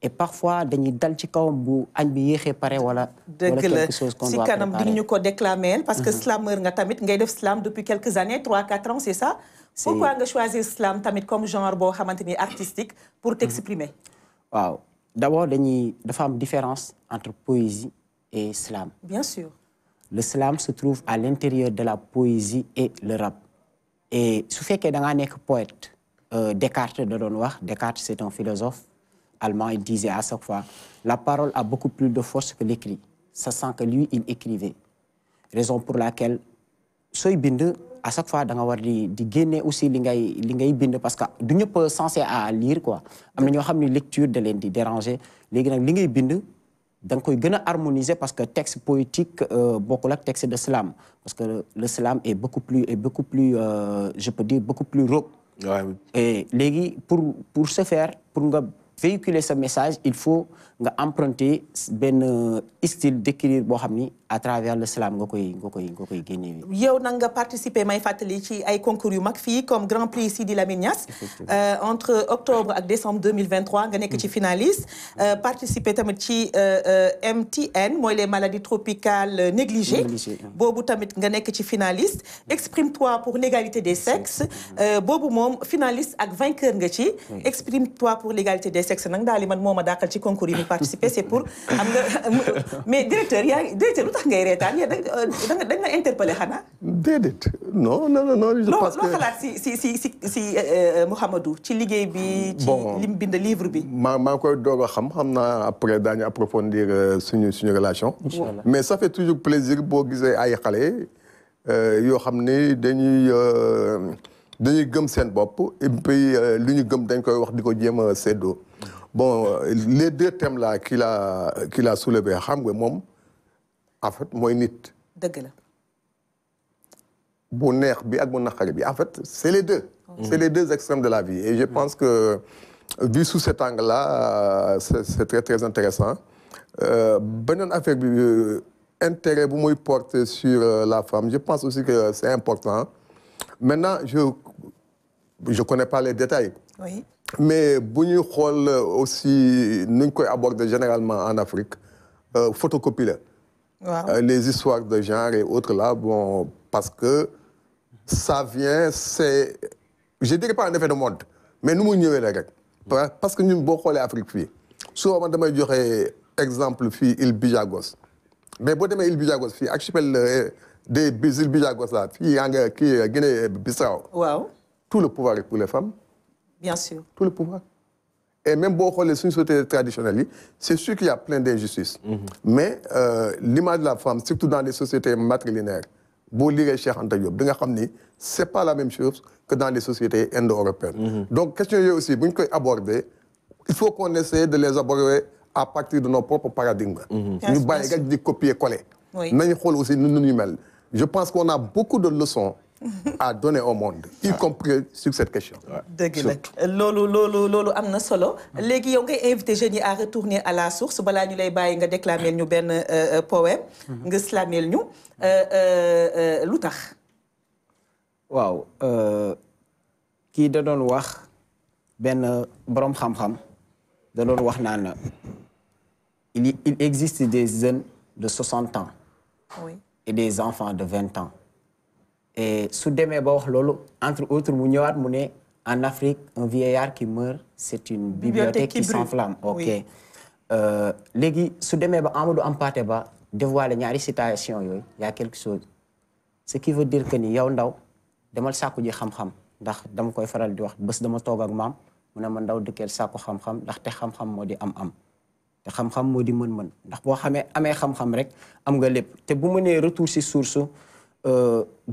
et parfois dañuy dal ci kawam bu añ bi yéexee pare wala quelque chose qu'on doit préparer. si kanam di ñu ko déclamer parce que slameur nga tamit ngay def slam depuis quelques années 3-4 ans c'est ça. Pourquoi nga choisir slam tamit comme genre boo xamante ni artistique pour t'exprimer. waaw d'abord dafa am différence entre poésie et slam. Bien sûr. Le slam se trouve à l'intérieur de la poésie et le rap. Et su fekkee da ngaa nekk poète Descartes da doon wax Descartes c'est un philosophe allemand, il disait à chaque fois la parole a beaucoup plus de force que l'écrit. Ça sent que lui il écrivait. Raison pour laquelle sooy bind à chaque fois da nga war di génne aussi li ngay bind parce que du ñëpp censé à lire quoi am na ñoo xam ne lecture da leen di déranger léegi nag li ngay bind da nga koy gën a harmoniser parce que texte poétique bokkul ak texte de slam parce que le slam est beaucoup plus je peux dire beaucoup plus rauque. Et léegi pour ce faire pour nga véhiculer ce message il faut nga emprunter benn style d'écrire boo xam ni à travers le slam nga koy génne. yow nag nga participer may fàttali ci ay concours yu mag fii comme Grand Prix Sidi Lamine Niass entre octobre ak décembre 2023 nga nekk ci finaliste participer tamit ci MTN mooy les maladies tropicales négligées boobu tamit nga nekk ci finaliste exprime-toi pour l'égalité des sexes boobu moom finaliste ak vainqueur nga ci exprime-toi pour l'égalité des sexes nag daal li man moo ma dàqal ci concours yi mu participer c'est pour am nga mais directeur lu tax ngay reetaan yéen da nga interpellé xanaa. déedéet non. je pense que loo xalaat si Mouhamadou ci liggéey bi. ci lim bind livre bi. maa ngi koy doog a xam naa après daañu approfondir suñu relation. mais ça fait toujours plaisir boo gisee ay xale yoo xam ne dañuy gëm seen bopp et puis li ñu gëm dañ koy wax di ko jéem a séddoo. bon les deux thèmes là qu'il a soulevé xam nga moom en fait mooy nit. dëgg la. bu neex bi ak bu naqari bi en fait c'est les deux. c'est les deux extrêmes de la vie et je pense que vu sous cet angle-là c'est très très intéressant beneen affaire bi intérêt bu muy porter sur la femme je pense aussi que c'est important maintenant je connais pas les détails. Oui. mais bu ñuy xool aussi nu ñu koy aborder généralement en Afrique photocopie la. Wow. Les histoires de genre et autres là bon parce que ça vient c'est je dirais pas un effet de mode mais nu mu ñëwee la rek parce que ñun boo xoolee Afrique fii souvent man damay joxe exemple fii île Bijagos mais boo demee île Bijagos fii archipel des îles Bijagos là fii yaa nga kii Guinée-Bissau. waaw. tout le pouvoir est pour les femmes. bien sûr. tout le pouvoir. et même boo xoolee suñu société traditionnelle yi c'est sûr qu'il y a plein d'injustices. mais l'image de la femme surtout dans les sociétés matrilinéaires boo liree Cheikh Anta Diop di nga xam ni c'est pas la même chose que dans les sociétés indo-européennes. donc question yooyu aussi bu ñu koy aborder il faut qu'on essaie de les aborder à partir de nos propres paradigmes. ñu bàyyi rek di copier-coller. nañu xool aussi nu ñu mel. je pense qu'on a beaucoup de leçons à donner au monde, y compris sur cette question. dëgg la loolu am na solo. léegi yow ngay invité jeunes yi à retourner à la source balaa ñu lay bàyyi nga déclamer ñu benn poème. nga slammer ñu lu tax. waaw kii da doon wax benn borom xam-xam da doon wax naan il existe des jeunes de 60 ans. Oui. et des enfants de 20 ans. et su demee ba wax loolu entre autres mu ñëwaat mu ne en Afrique un vieillard qui meurt c'est une bibliothèque qui s'enflamme. ok léegi su demee ba Amadou Hampâté Bâ dévoilé ñaari citation yooyu y a quelque chose ce qui veut dire que ni yow ndaw demal sàkku ji xam-xam ndax dama koy faral di wax bés dama toog ak maam mu ne ma ndaw dëkkeel sàkku xam-xam ndax te xam-xam moo di am-am te xam-xam moo di mën-mën ndax boo amee xam-xam rek am nga lépp te bu ma nee retour si source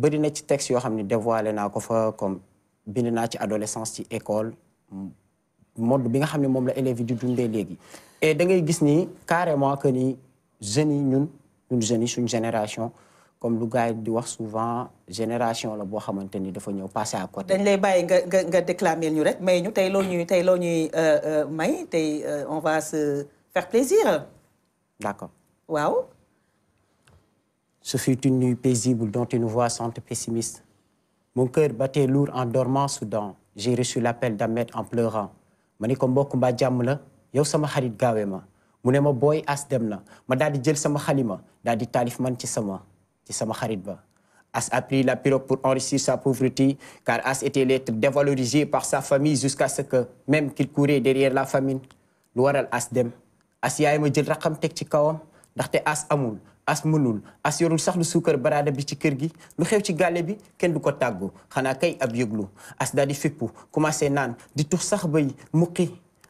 bëri na ci texte yoo xam ne dévoilé naa ko fa comme bind naa ci adolescence ci école mode bi nga xam ne moom la élèves yi di dundee léegi. et da ngay gis ni carrément que ni jeunes yi ñun jeunes yi suñu génération comme lu gars yi di wax souvent génération la boo xamante ni dafa ñëw passé à côté. dañ lay bàyyi nga déclamer ñu rek may ñu tey loo ñuy may tey on va se faire plaisir. D'accord. Wow. Ce fut une nuit paisible dont une voix sente pessimiste. Mon cœur battait lourd en dormant soudain. J'ai reçu l'appel d'Ahmed en pleurant. Ma ni ko mbokk mbaa jàmm la yow sama xarit gaawee ma mu ne ma booy as dem na ma daal di jël sama xalima daal di taalif man ci sama xarit ba. As a pris la pirogue pour enrichir sa pauvreté car As était l'être dévalorisé par sa famille jusqu'à ce que même qu'il courait derrière la famine. Lu waral As dem As yaay ma jël raqam teg ci kawam ndaxte As amul As mënul As yorul sax lu suukar baraada bi ci kër gi lu xew ci gàlle bi kenn du ko tàggu xanaa kay ab yëglu As daal di fippu commencé naan di tux sax bay muqi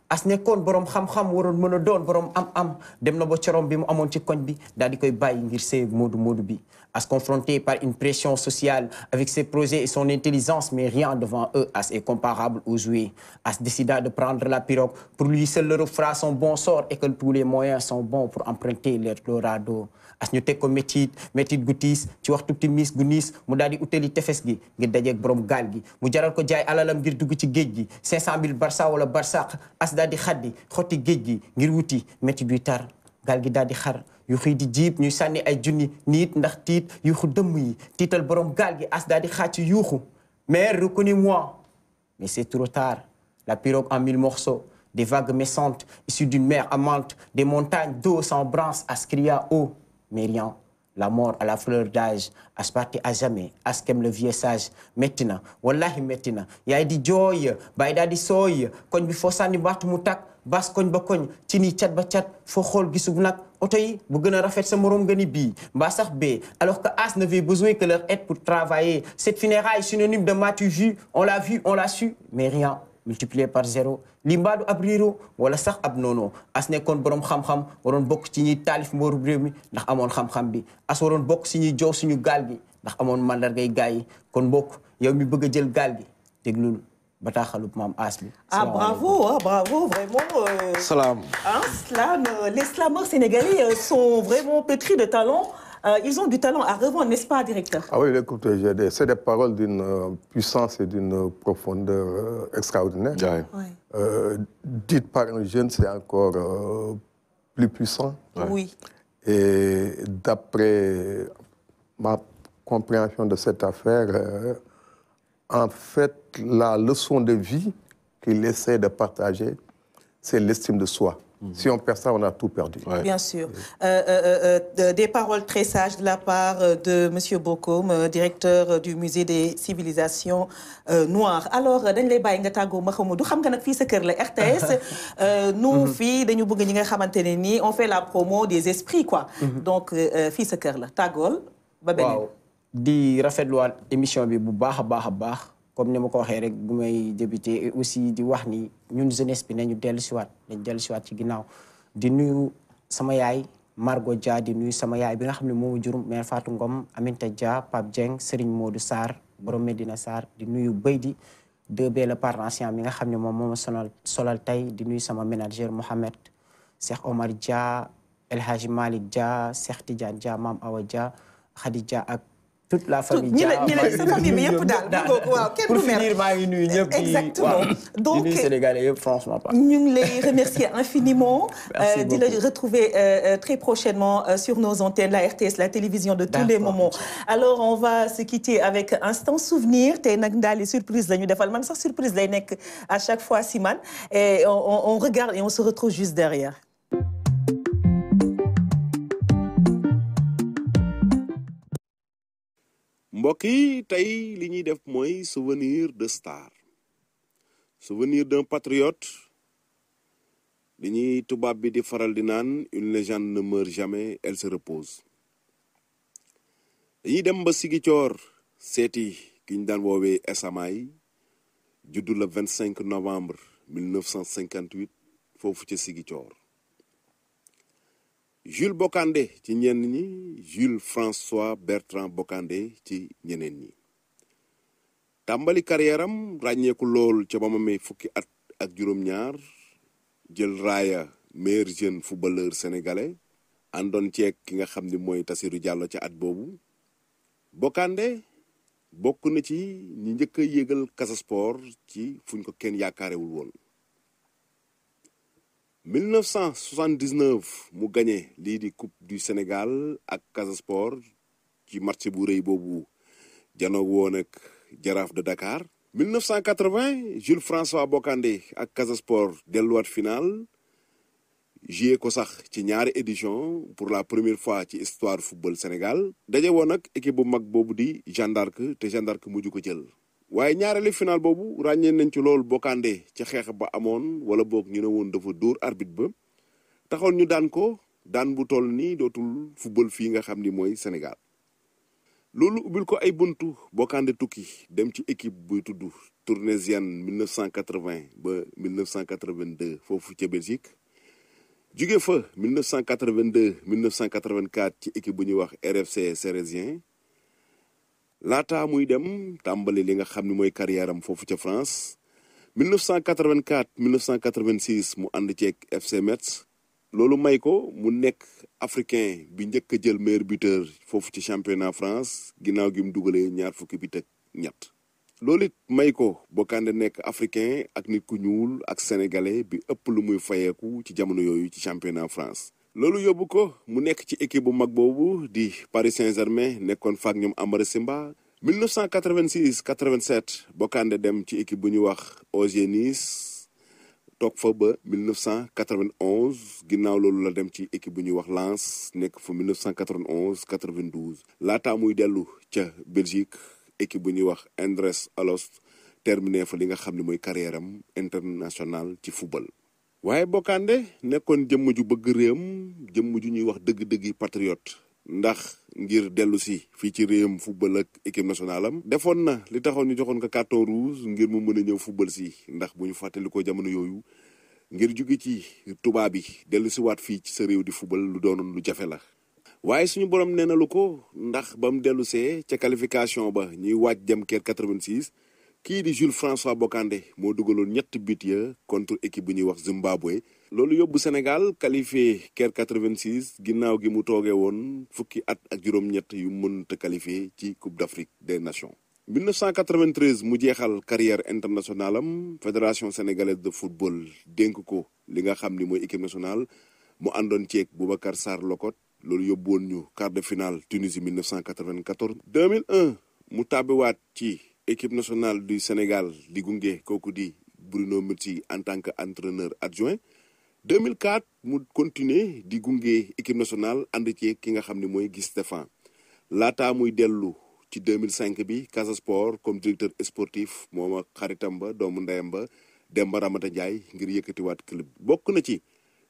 As nekkoon borom xam-xam waroon mën a doon borom am-am dem na ba corom bi mu amoon ci koñ bi daal di koy bàyyi ngir sëy moodu bi As confronté par une pression sociale avec ses projets et son intelligence mais rien devant eux As est comparable aux jouets As décida de prendre la pirogue pour lui seul l'Europe fera son bon sort et que tous les moyens sont bons pour emprunter l'Eldorado As ñu teg ko métit gu tiis ci waxtu timis gu niis mu daal di utali tefes gi ngir dajeeg borom gaal gi mu jaral ko jaay alalam ngir dugg ci géej gi 500 000 barça wala barsaq As daal di xaddi xotti géej gi ngir wuti métit du tar gaal gi daal di xar yuuxu di jiib ñuy sànni ay junni nit ndax tiit yuuxu dëmm yi tiital borom gaal gi as daal di xàcc yuuxu mère reconnais-moi mais c'est trop tard la pirogue en 1000 morceaux des vagues messantes issues d'une mer amante des montagnes d'eau s'embrassent as cria haut mais rien la mort à la fleur d'âge as parti à jamais as kem le vieux sage métti na wallahi métti na yaay di jooy bàyyi daal di sooy koñ bi foo sànni baatu mu tàkk bas koñ ba koñ ci nii cat ba cat foo xool gisub nag oto yi bu gën a rafet sa morom nga ni bii mbaa sax bee alors que as n'avait besoin que leur aide pour travailler cette funéraille synonyme de m'as-tu vu on l'a su mais rien multiplié par 0 li mbaadu ab riiro wala sax ab noono as nekkoon borom xam-xam waroon bokk ci ñuy taalif mbooru réew mi ndax amoon xam-xam bi as waroon bokk si ñuy jow suñu gaal gi ndax amoon mandargay gaay yi kon bokk yow mi bëgg a jël gaal gi déglul bataaxalub maam as bi. Bravo vraiment. Salam. Les slameurs sénégalais sont vraiment pétris de talent. Ils ont du talent à revendre, n'est-ce pas, directeur? Ah oui, écoutez, c'est des paroles d'une puissance et d'une profondeur extraordinaire. Ouais. Dites par un jeune, c'est encore plus puissant. Ouais. Oui. Et d'après ma compréhension de cette affaire, en fait, la leçon de vie qu'il essaie de partager, c'est l'estime de soi. Si on perd ça, on a tout perdu. Ouais. Bien sûr. Des paroles très sages de la part de M. Bokoum, directeur du musée des civilisations noires. Alors, dañ lay bàyyi nga tàggoo Mahamadou xam nga nag fii sa kër la RTS. nous fii dañu bëgg ñi nga xamante ne nii on fait la promo des esprits quoi. donc fii sa kër la tàggool ba beneen. waaw di rafetluwaat émission bi bu baax a baax a baax. comme ni ma ko waxee rek bu may débuté et aussi di wax ni ñun jeunesse bi nañu dellusiwaat ci ginnaaw di nuyu sama yaay Margot Dia di nuyu sama yaay bi nga xam ne moo jur mère Fatou Ngom Aminta Dia Pape Dieng Serigne Modou Sarr borom Medina Sarr di nuyu Beydi 2B le parrancien mi nga xam ne moom moo ma solal tey di nuyu sama ménageur Mohamed Cheikh Omar Dia El Hadji Malick Dia Cheikh Tidiane Dia Mame Awa Dia Khady Dia ak toute la famille Dia sa famille bi yëpp daal waaw kenn pour finir maa ngi nuyu ñëpp exactement donc di nuyu Sénégalais yëpp franchement pas ñu ngi lay remercier infiniment di la retrouver très prochainement sur nos antennes la RTS la télévision de tous les moments alors on va se quitter avec instant souvenir tey nag ndaali surprise la ñu defal man sax surprise lay nekk à chaque fois si man et on regarde et on se retrouve juste derrière. mbokk yi tey li ñuy def mooy souvenir de star souvenir d'un patriote li ñuy tubaab bi di faral di naan une légende ne meurt jamais elle se repose dañuy dem ba Ziguinchor seeti ki ñu daan woowee Esamaay juddu le 25 novembre 1958 foofu ca Ziguinchor Jules Bocandé ci ñenn ñi Jules François Bertrand Bocandé ci ñeneen ñi tàmbali carrière am ràññeeku lool ca ba mu amee fukki at ak juróom-ñaar jël raaya meilleur jeune footballeur sénégalais àndoon ceeg ki nga xam ni mooy Tassirou Diallo ca at boobu Bocandé bokk na ci ñi njëkk a yéegal Casa Sport ci fuñ ko kenn yaakaarewul woon 1979 mu gagné lii di coupe du Sénégal ak Casa Sport ci match bu rëy boobu janoog woon ak Jaraaf de Dakar 1980 Jules François Bocandé ak Casa Sport delluwaat final joué ko sax ci ñaari édition pour la première fois ci histoire football Sénégal daje woon ak équipe bu mag boobu di Jeanne d'Arc te Jeanne d'Arc mujj ko jël waaye ñaareelu final boobu ràññee nañ ci loolu Bocandé ca xeex ba amoon wala boog ñu ne woon dafa dóor arbitre ba taxoon ñu daan ko daan bu toll nii dootul football fii nga xam ni mooy Sénégal loolu ubbil ko ay buntu Bocandé tukki dem ci équipe buy tudd Tournaisienne 1980 ba 1982 foofu ca Belgique jóge fa 1982 1984 ci équipe bu ñuy wax RFC Cérésien laata muy dem tàmbali li nga xam ne mooy carrière am foofu ca France 1984 1986 mu ànd ceeg FC Metz loolu may ko mu nekk africain bi njëkk a jël meilleur buteur foofu ci championnat France ginnaaw gi mu dugalee ñaar fukki bit ak ñett loolu it may ko Bocandé nekk africain ak nit ku ñuul ak sénégalais bi ëpp lu muy fayeeku ci jamono yooyu ci championnat France loolu yóbbu ko mu nekk ci équipe bu mag boobu di Paris Saint-Germain nekkoon faak ñoom Amara Simba 1986 87 Bocandé dem ci équipe bu ñuy wax OGC Nice toog fa ba 1991 ginnaaw loolu la dem ci équipe bu ñuy wax Lens nekk fa 1991 92 laataa muy dellu ca Belgique équipe bu ñuy wax Andres Alost terminé fa li nga xam ne mooy carrière am international ci football. waaye Bocandé nekkoon jëmm ju bëgg réewam jëmm ju ñuy wax dëgg-dëggi patriote ndax ngir dellu si fii ci réewam football ak équipe nationale am defoon na li taxoon ñu joxoon ko carton rouge ngir mu mën a ñëw football si ndax bu ñu fàttali ko jamono yooyu ngir jóge ci tubaab yi dellu si waat fii ci sa réew di football lu doonoon lu jafe la. waaye suñu borom nee na lu ko ndax ba mu dellu see ca qualification ba ñuy waaj dem Caire 86 kii di Jules François Bocandé moo dugaloon 3 buts ya contre équipe bu ñuy wax Zimbabwe. loolu yóbbu Sénégal qualifié Caire 86 ginnaaw gi mu toogee woon fukki at ak juróom-ñett yu mënta qualifié ci Coupe d'Afrique des Nations. 1993 mu jeexal carrière internationale am fédération sénégalaise de football dénk ko li nga xam ni mooy équipe nationale mu àndoon ceeg Boubacar Sarr Locotte loolu yóbbu woon ñu quart de finale Tunisie 1994. 2001 mu tàbbiwaat ci équipe nationale du Sénégal di gunge kooku di Bruno Metsu en tant que entraîneur adjoint. 2004 mu continuer di gunge équipe nationale ànd ci ki nga xam ne mooy Guy Stéphane laataa muy dellu ci 2005 bi Casa Sport comme directeur sportif moom ak xaritam ba doomu ndeyam ba Demba Ramata Ndiaye ngir yëkkatiwaat club bokk na ci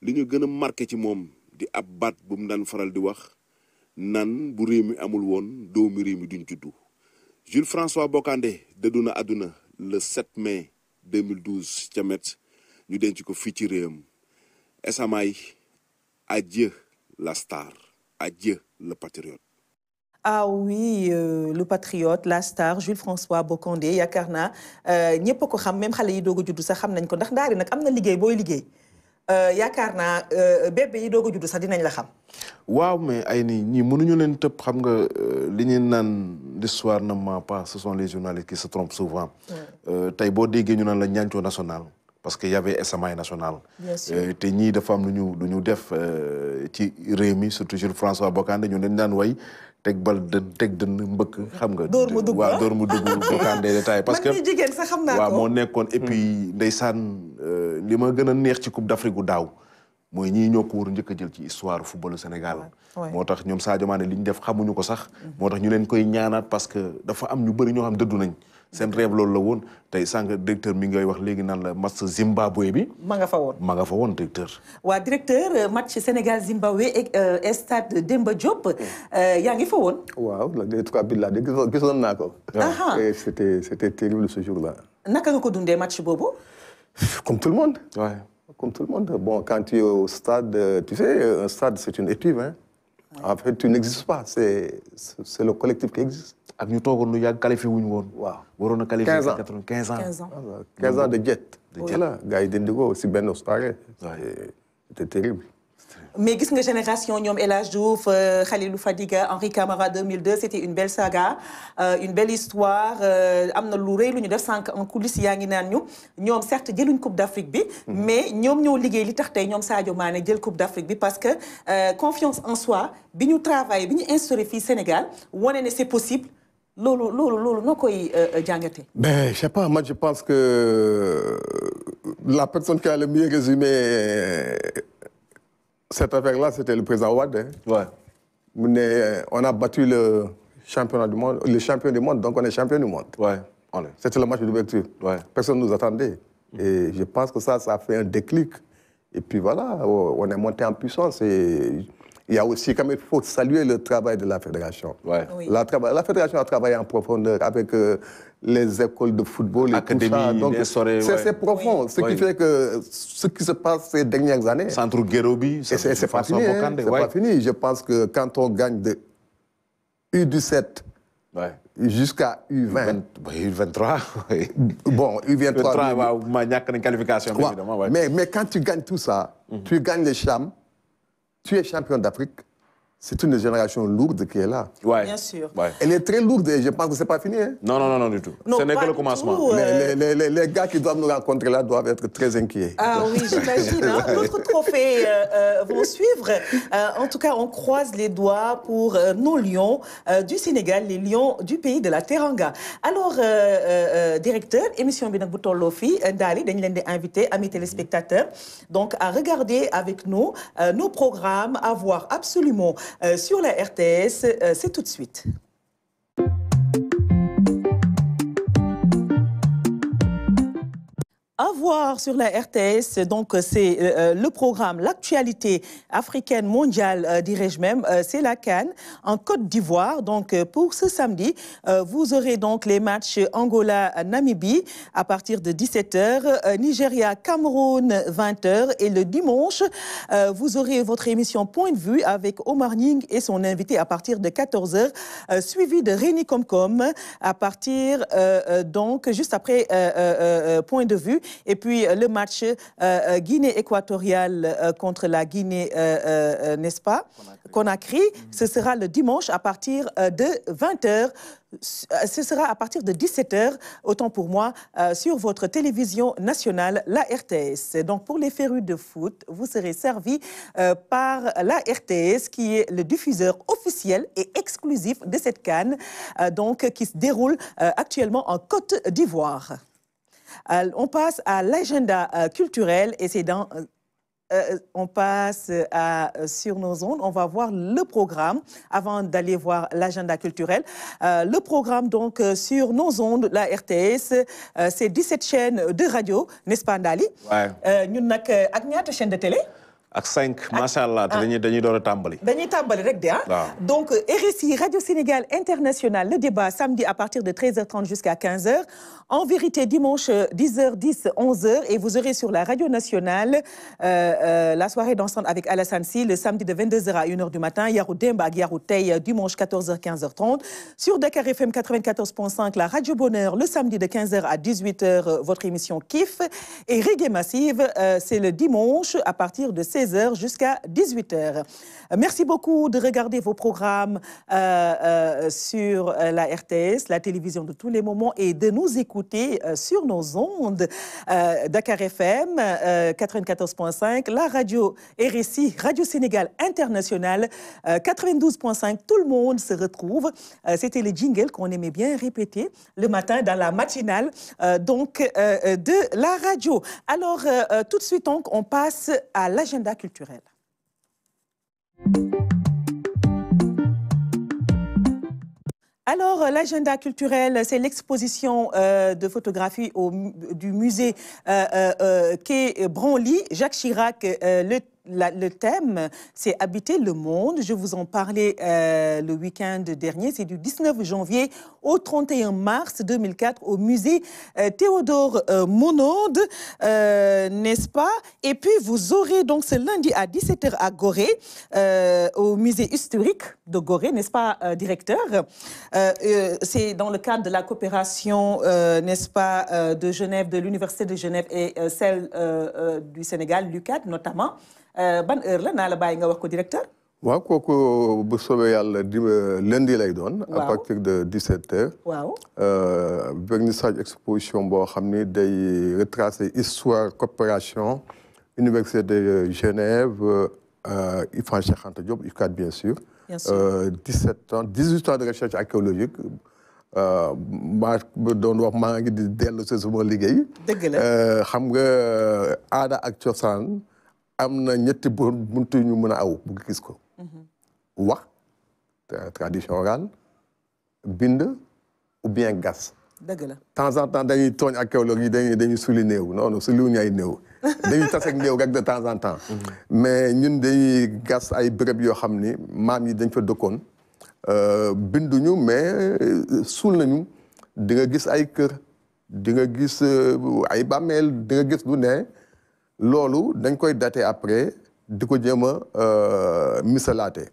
li ñu gën a marqué ci moom di ab baat bu mu daan faral di wax nan bu réew mi amul woon doomu réew mi duñ juddu. Jules François Bocandé dëddu na àdduna le 7 mai 2012 ca Metz ñu denc ko fii ci réewam. Esamaay, adieu la star, adieu le patriote. Ah oui, le patriote, la star, Jules François Bocandé yaakaar naa ñëpp ko xam même xale yi doog a juddu sax xam nañ ko ndax ndaari nag am na liggéey booy liggéey yaakaar naa bébé yi doog a juddu sax dinañ la xam. waaw mais ay nii ñii mënuñu leen tëb xam nga li ñuy naan l'histoire ne ment pas ce sont les journalistes qui se trompent souvent. tey boo déggee ñu naan la ñancoo national. parce que y avait SMI national. te ñii dafa am lu ñu def ci réew mi surtout Jules François Bocandé ñu dañ daan way teg bal teg dënn mbëkk xam nga. dóor mu dugg waaw dóor mu dugg Bocandé détail parce que man mii jigéen sax xam naa ko waaw moo nekkoon et puis ndeysaan li ma gën a neex ci Coupe d'Afrique gu daaw mooy ñii ñoo ko war njëkk a jël ci histoire footballu Sénégal. moo tax ñoom Sadio Mané li ñu def xamuñu ko sax. moo tax ñu leen koy ñaanaat parce que dafa am ñu bëri ñoo xam dëddu nañ. seen rêve loolu la woon tey sànq directeur mi ngay wax léegi naan la match Zimbabwe bi. ma nga fa woon directeur. waa directeur match Sénégal Zimbabwe et stade Demba Diop. yaa ngi fa woon. waaw les 3 buts là gisoon naa ko. et c'était terrible ce jour-là. naka nga ko dundee match boobu. comme tout le monde. Ouais. Comme tout le monde. Bon, quand tu es au stade, tu sais, un stade c'est une étuve. Hein. Ouais. En fait, tu n'existes pas. C'est le collectif qui existe. ak ñu toogoon lu yàgg qualifié wuñu woon. waaw waroon na qualifié 15 ans 15 ans. 15 ans de jet. Voilà gars yi dindi ko si benn soirée. C'était terrible. mais gis nga génération ñoom El Hadj Diouf Khalilou Fadiga Henri Camara 2002 c'était une belle saga une belle histoire am na lu rëy lu ñu def sànq en coulisses yaa ngi naan ñu ñoom certes jëluñ Coupe d'Afrique bi. mais ñoom ñoo liggéey li tax tey ñoom Sadio Mané jël Coupe d'Afrique bi parce que confiance en soi bi ñu travaillé bi ñu instauré fii Sénégal wane ne c'est possible. loolu noo koy jàngatee. Ben je sais pas, moi je pense que la personne qui a le mieux résumé cette affaire-là, c'était le président Wade. Hein. Ouais. On a battu le champion du monde, donc on est champion du monde. Ouais. C'était le match d'ouverture. Ouais. Personne ne nous attendait. Et je pense que ça a fait un déclic. Et puis voilà, on est monté en puissance. Et il y a aussi, quand même, il faut saluer le travail de la fédération. Ouais. Oui. La fédération a travaillé en profondeur avec les écoles de football et tout ça. Donc, c'est profond. Oui. Ce qui fait que ce qui se passe ces dernières années... Centre Guérobi, c'est pas fini. Hein, c'est pas fini. Je pense que quand on gagne de U17 jusqu'à U20... U23, oui. Bon, U23... Il y a une qualification, évidemment. Ouais. Mais quand tu gagnes tout ça, tu gagnes les CHAN, tu es champion d'Afrique, c'est une génération lourde qui est là. Ouais. Bien sûr. Ouais. Elle est très lourde et je pense que c'est pas fini. Hein. Non, du tout. Ce n'est que le commencement. Les gars qui doivent nous rencontrer là doivent être très inquiets. Ah oui, j'imagine. Hein. D'autres trophées vont suivre. En tout cas, on croise les doigts pour nos lions du Sénégal, les lions du pays de la Teranga. Alors, directeur, émission bi nak bu tolloo fii Ndali dañ leen di invité, amis téléspectateurs, donc à regarder avec nous nos programmes, à voir absolument sur la RTS. C'est tout de suite. À voir sur la RTS, donc c'est le programme, l'actualité africaine mondiale, dirais-je même, c'est la CAN en Côte d'Ivoire. Donc pour ce samedi, vous aurez donc les matchs Angola-Namibie à partir de 17h, Nigeria-Cameroun 20h et le dimanche, vous aurez votre émission Point de vue avec Omar Ning et son invité à partir de 14h, suivi de Réni Comcom à partir donc juste après Point de vue. Et puis le match Guinée équatoriale contre la Guinée, n'est-ce pas, Conakry, ce sera le dimanche à partir de 20h. Ce sera à partir de 17h, autant pour moi, sur votre télévision nationale, la RTS. Donc pour les férus de foot, vous serez servis par la RTS, qui est le diffuseur officiel et exclusif de cette CAN, donc qui se déroule actuellement en Côte d'Ivoire. On passe à l'agenda culturel et c'est dans... on passe sur nos ondes, on va voir le programme avant d'aller voir l'agenda culturel. Le programme donc sur nos ondes, la RTS, c'est 17 chaînes de radio, n'est-ce pas Ndali? Ouais. Ñun nak ak ñaata chaîne de télé? Ak 5, machallah, dañuy door a tàmbali. Dañuy tàmbali rek de ah. Donc RSI Radio Sénégal International, le débat samedi à partir de 13h30 jusqu'à 15h. En vérité, dimanche 10h10, 11h. Et vous aurez sur la radio nationale la soirée dansante avec Alassane Sy le samedi de 22h à 1h du matin. Yarou Demba ak Yarou Tey dimanche 14h, 15h30. Sur Dakar FM 94.5, la Radio Bonheur le samedi de 15h à 18h, votre émission Kiff. Et Reggae Massive, c'est le dimanche à partir de 16h jusqu'à 18h. Merci beaucoup de regarder vos programmes sur la RTS, la télévision de tous les moments, et de nous écouter sur nos ondes. Dakar FM 94.5, la radio RSI, Radio Sénégal International 92.5. Tout le monde se retrouve. C'était le jingle qu'on aimait bien répéter le matin dans la matinale de la radio. Alors, tout de suite, donc, on passe à l'agenda culturel. Alors, l'agenda culturel, c'est l'exposition de photographie du musée quai Branly, Jacques Chirac. Le thème, c'est Habiter le monde. Je vous en parlais le week-end dernier. C'est du 19 janvier au 31 mars 2004 au musée Théodore Monod, n'est-ce pas? Et puis, vous aurez donc ce lundi à 17h à Gorée, au musée historique de Gorée, n'est-ce pas, directeur? C'est dans le cadre de la coopération, n'est-ce pas, de Genève, de l'Université de Genève et celle du Sénégal, l'UCAD notamment. Ban heure la naa la bàyyi nga wax ko directeur. waaw kooku bu soobee yàlla lundi lay doon. à partir de 17h. waaw. vernissage exposition boo xam ni day retracer histoire coopération Université de Genève IFAN Cheikh Anta Diop UCAD bien sûr. 18 ans de recherche archéologique. maa doon wax maa ngi di dellu si sama liggéey. dëgg la xam nga aada ak cosaan. am na ñetti buntu ñu mën a aw bu gis ko. wax tradition orale bind ou bien gas. dëgg la temps en temps dañuy tooñ archéologue yi dañuy suli néew non suli wuñu ay néew dañuy tas ak néew rek de temps en temps. mais ñun dañuy gas ay béréb yoo xam ni maam yi dañ fa dëkkoon binduñu mais suul nañu di nga gis ay kër di nga gis ay bàmmeel di nga gis lu ne. loolu dañ koy daté après di ko jéem a misalaate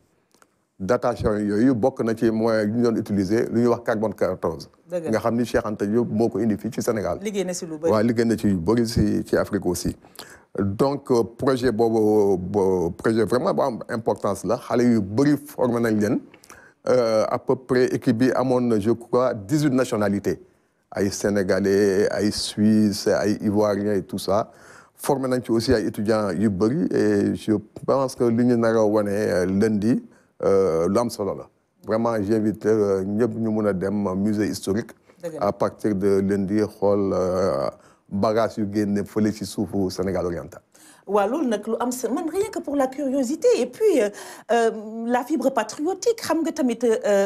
datation yooyu bokk na ci moyen ñu doon utiliser lu ñuy wax carbone 14. nga xam ni Cheikh Anta Diop moo ko indi fii ci Sénégal. liggéey na si lu bëri waaw liggéey na ci yu bëri ci Afrique aussi. donc projet boobu projet vraiment bu am importance la xale yu bëri formé nañ leen à peu près équipe bi amoon na je crois 18 nationalités ay sénégalais ay suisse ay ivoiriens et tout ça formé nañ ci aussi ay étudiants yu bëri et je pense que li ñu nar a wane lundi lu am solo la vraiment j'invite ñëpp ñu mun a dem musée historique à partir de lundi xool bagage yu génne fële ci suufu Sénégal oriental. waaw loolu nag lu am man rien que pour la curiosité et puis la fibre patriotique xam nga tamit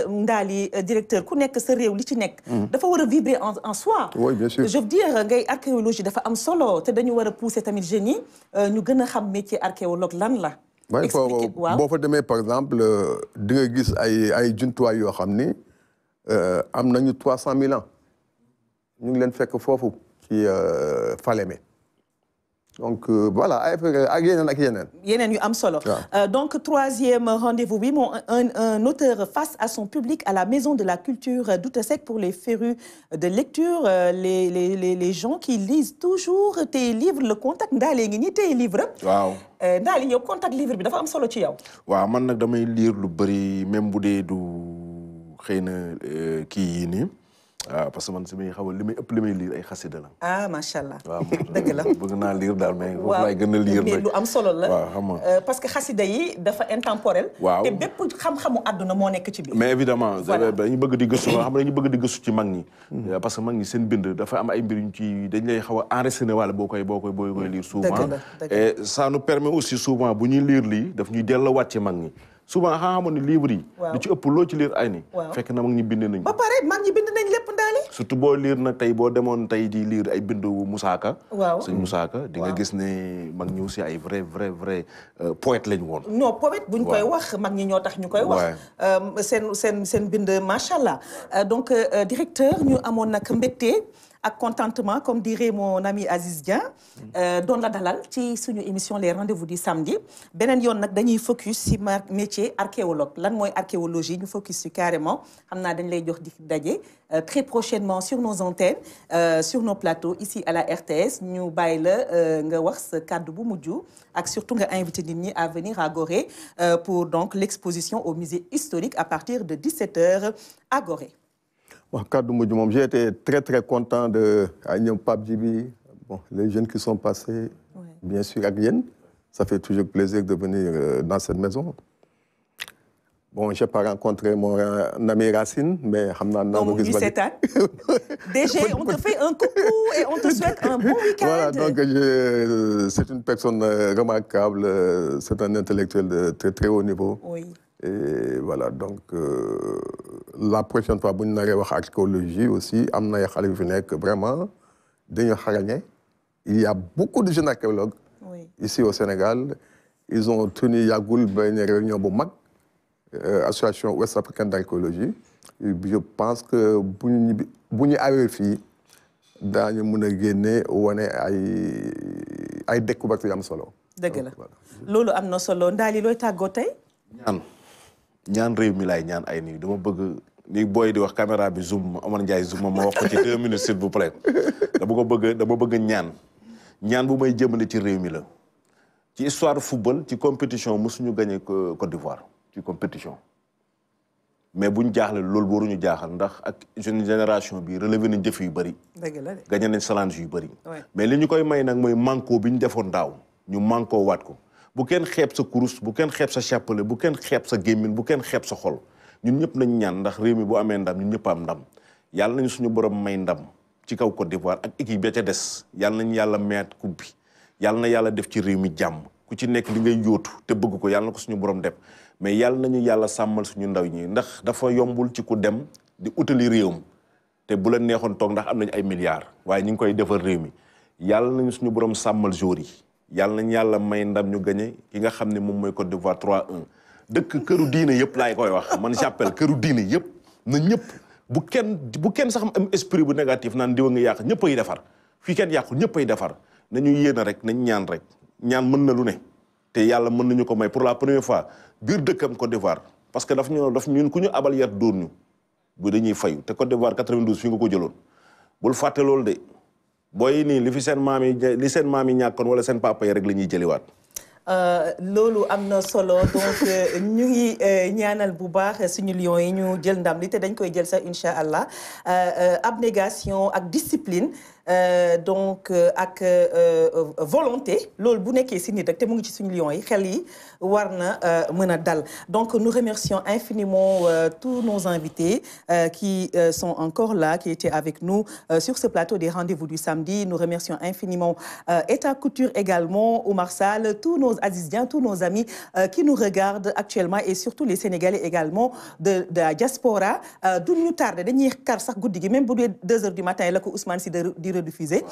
Ndaly directeur ku nekk sa réew li ci nekk. dafa war a vibrer en soi. oui bien sûr je veux dire ngay archéologie dafa am solo te dañu war a pousser tamit jeunes yi ñu gën a xam métier archéologue lan la. expliquer waaw boo fa demee par exemple di nga gis ay jumtuwaay yoo xam ni am nañu 300 000 ans ñu ngi leen fekk foofu ci Falémé. donc voilà ak yeneen yeneen yu am solo. donc troisième rendez-vous bi moom un auteur face à son public à la maison de la culture Douta Seck pour les férus de lecture les gens qui lisent toujours tes livres le contact Ndaly ngi nii tes livres. waaw Ndaly yow contact livre bi dafa am solo ci yow. waaw man nag damay lire lu bëri même bu dee du xëy na kii yii nii. waaw parce que man si may xaw li may ëpp li may lire ay xasida la. ah macha allah. waaw dëgg la bëgg naa lire daal mais foofu laay gën a lire mais lu am solo la. waaw xam nga parce que xasida yi dafa intemporel. waaw te bépp xam-xamu àdduna moo nekk ci biir. mais évidemment dañu bëgg di gëstu xam nga dañu bëgg di gëstu ci mag ñi. parce que mag ñi seen bind dafa am ay mbir yu ci dañ lay xaw a enraciné wala boo koy lire souvent. et ça nous permet aussi souvent bu ñuy lire lii daf ñuy delluwaat ci mag ñi. souvent xamoon ne livre yi. lu ci ëpp loo ci lire ay ni fekk na mag ñi bind nañ ba pare mag ñi bind nañ lépp Ndaly. surtout boo lire nag tey boo demoon tey di lire ay bindu Moussa Ka. waaw sëñ Moussa Ka di nga gis ne mag ñi aussi ay vrai poète lañ woon. non poète buñ koy wax mag ñi ñoo tax ñu koy wax. seen bind macha allah donc directeur ñu amoon nag mbégte ak contentement comme dirait mon ami Aziz Dia doon la dalal ci suñu émission les rendez-vous du samedi beneen yoon nag dañuy focus ci métier archéologue lan mooy archéologie ñu focus ci carrément xam naa dañ lay jox di daje très prochainement sur nos antennes sur nos plateaux ici à la RTS ñu bàyyi la nga wax sa kàddu bu mujj ak surtout nga invité nit ñi à venir à Gorée pour donc l'exposition au musée historique à partir de 17h à Gorée. Bon, j'ai été très content de Pape Djibi, bon, les jeunes qui sont passés, bien sûr, à Guyenne. Ça fait toujours plaisir de venir dans cette maison. Bon, je n'ai pas rencontré mon ami Racine, mais DG, on te fait un coucou et on te souhaite un bon week-end. Voilà, donc c'est une personne remarquable, c'est un intellectuel de très haut niveau. Oui. Et voilà, donc la prochaine fois, si nous avons archéologie aussi, vraiment, il y a beaucoup de jeunes archéologues ici au Sénégal. Ils ont tenu Yagoul une réunion pour MAC, Association Ouest-Africaine d'archéologie. Je pense que si nous avons fait, nous avons ay découverte yu am solo. Dëgg la loolu am na solo Ndaly looy tàggoo tey. ñaan réew mi laay ñaan ay nii dama bëgg ni booy di wax caméra bi zoom Omar Ndiaye zoom ma wax ko ci 2 minutes s'il vous plaît dama bëgg ñaan bu may jëmale ci réew mi la ci histoire football ci compétition mosuñu gagné Côte d'Ivoire ci compétition mais buñ jaaxle loolu waruñu jaaxal ndax ak jeune génération bi relevé nañ jëf yu bëri gagné nañ challenge yu bëri mais li ñu koy may nag mooy manko bi ñu defoon daaw ñu manko waat ko bu kenn xeeb sa kurus bu kenn xeeb sa chapelet bu kenn xeeb sa gémmin bu kenn xeeb sa xol ñun ñëpp nañ ñaan ndax réew mi bu amee ndam ñun ñëpp am ndam yàlla nañu suñu borom may ndam ci kaw Côte d'Ivoire ak équipe ba ca des yàlla nañu yàlla meet coupe bi yàlla na yàlla def ci réew mi jàmm ku ci nekk li ngay yóotu te bëgg ko yàlla na ko suñu borom def mais yàlla nañu yàlla sàmmal suñu ndaw ñi ndax dafa yombul ci ku dem di utali réewam te bu la neexoon toog ndax am nañu ay milliards waaye ñu ngi koy defal réew mi yàlla nañu suñu borom sàmmal joueurs yi yàlla nañu yàlla may ndam ñu gagné ki nga xam ne moom mooy Côte d'Ivoire 3-1 dëkk këru diine yëpp laay koy wax man j'appelle këru diine yëpp na ñëpp bu kenn sax am esprit bu négatif naan diwa nga yàq ñëpp ay defar fii kenn yàqul ñëpp ay defar nañu yéene rek nañ ñaan rek ñaan mën na lu ne te yàlla mën nañu ko may pour la première fois biir dëkkam Côte d'Ivoire parce que daf ñun ku ñu abal yat dóor ñu bu dañuy fayu te Côte d'Ivoire 92 fi nga ko jëloon bul fàtte loolu de booy nii li seen maam yi ñàkkoon wala seen papa yi rek la ñuy jëliwaat. loolu am na solo donc ñu ngi ñaanal bu baax suñu lions yi ñu jël ndam li te dañ koy jël sax incha allah abnégation ak discipline. Donc ak volonté loolu bu nekkee si nit rek te mu ngi ci suñu lions yi xel yi war na mën a dal donc nous remercions infiniment tous nos invités qui sont encore là qui étaient avec nous sur ce plateau des rendez-vous du samedi. Nous remercions infiniment État Couture également, Oumar Sall, tous nos Aziziens, tous nos amis qui nous regardent actuellement et surtout les Sénégalais également de la diaspora. Du ñu tardé dañuy kar sax guddi gi même bu dee 2 heures du matin la ko Ousmane Sy di diffusé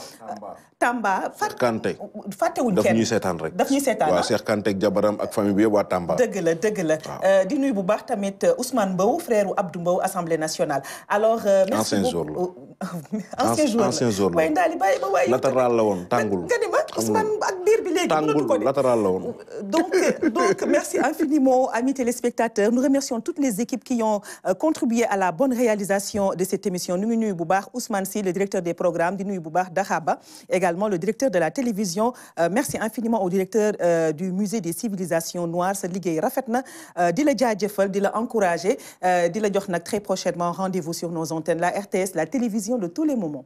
Tamba Cheikh Kanté fàttewuñ daf kenn ñuy seetaan rek daf ñuy seetaan waaw Cheikh Kanté ak jabaram ak famille bi yëpp waa Tamba dëgg la di nuyu bu baax tamit Ousmane Mbow frère Abdou Mbow Assemblée nationale alors merci beaucoup ancien jour la waaye ndaali bàyyi ba waaye latéral la woon tàngul nga ni ma Ousmane ak biir bi léegi tàngul latéral la woon donc merci infiniment amis téléspectateurs. Nous remercions toutes les équipes qui ont contribué à la bonne réalisation de cette émission. Ñu ngi nuyu bu baax Ousmane Sy le directeur des programmes di nuyu bu baax Dahaba également le directeur de la télévision. Merci infiniment au directeur du musée des civilisations noires sa liggéey rafet na di la jaajëfal di la encourager di la jox nag très prochainement rendez-vous sur nos antennes la RTS la télévision de tous les moments.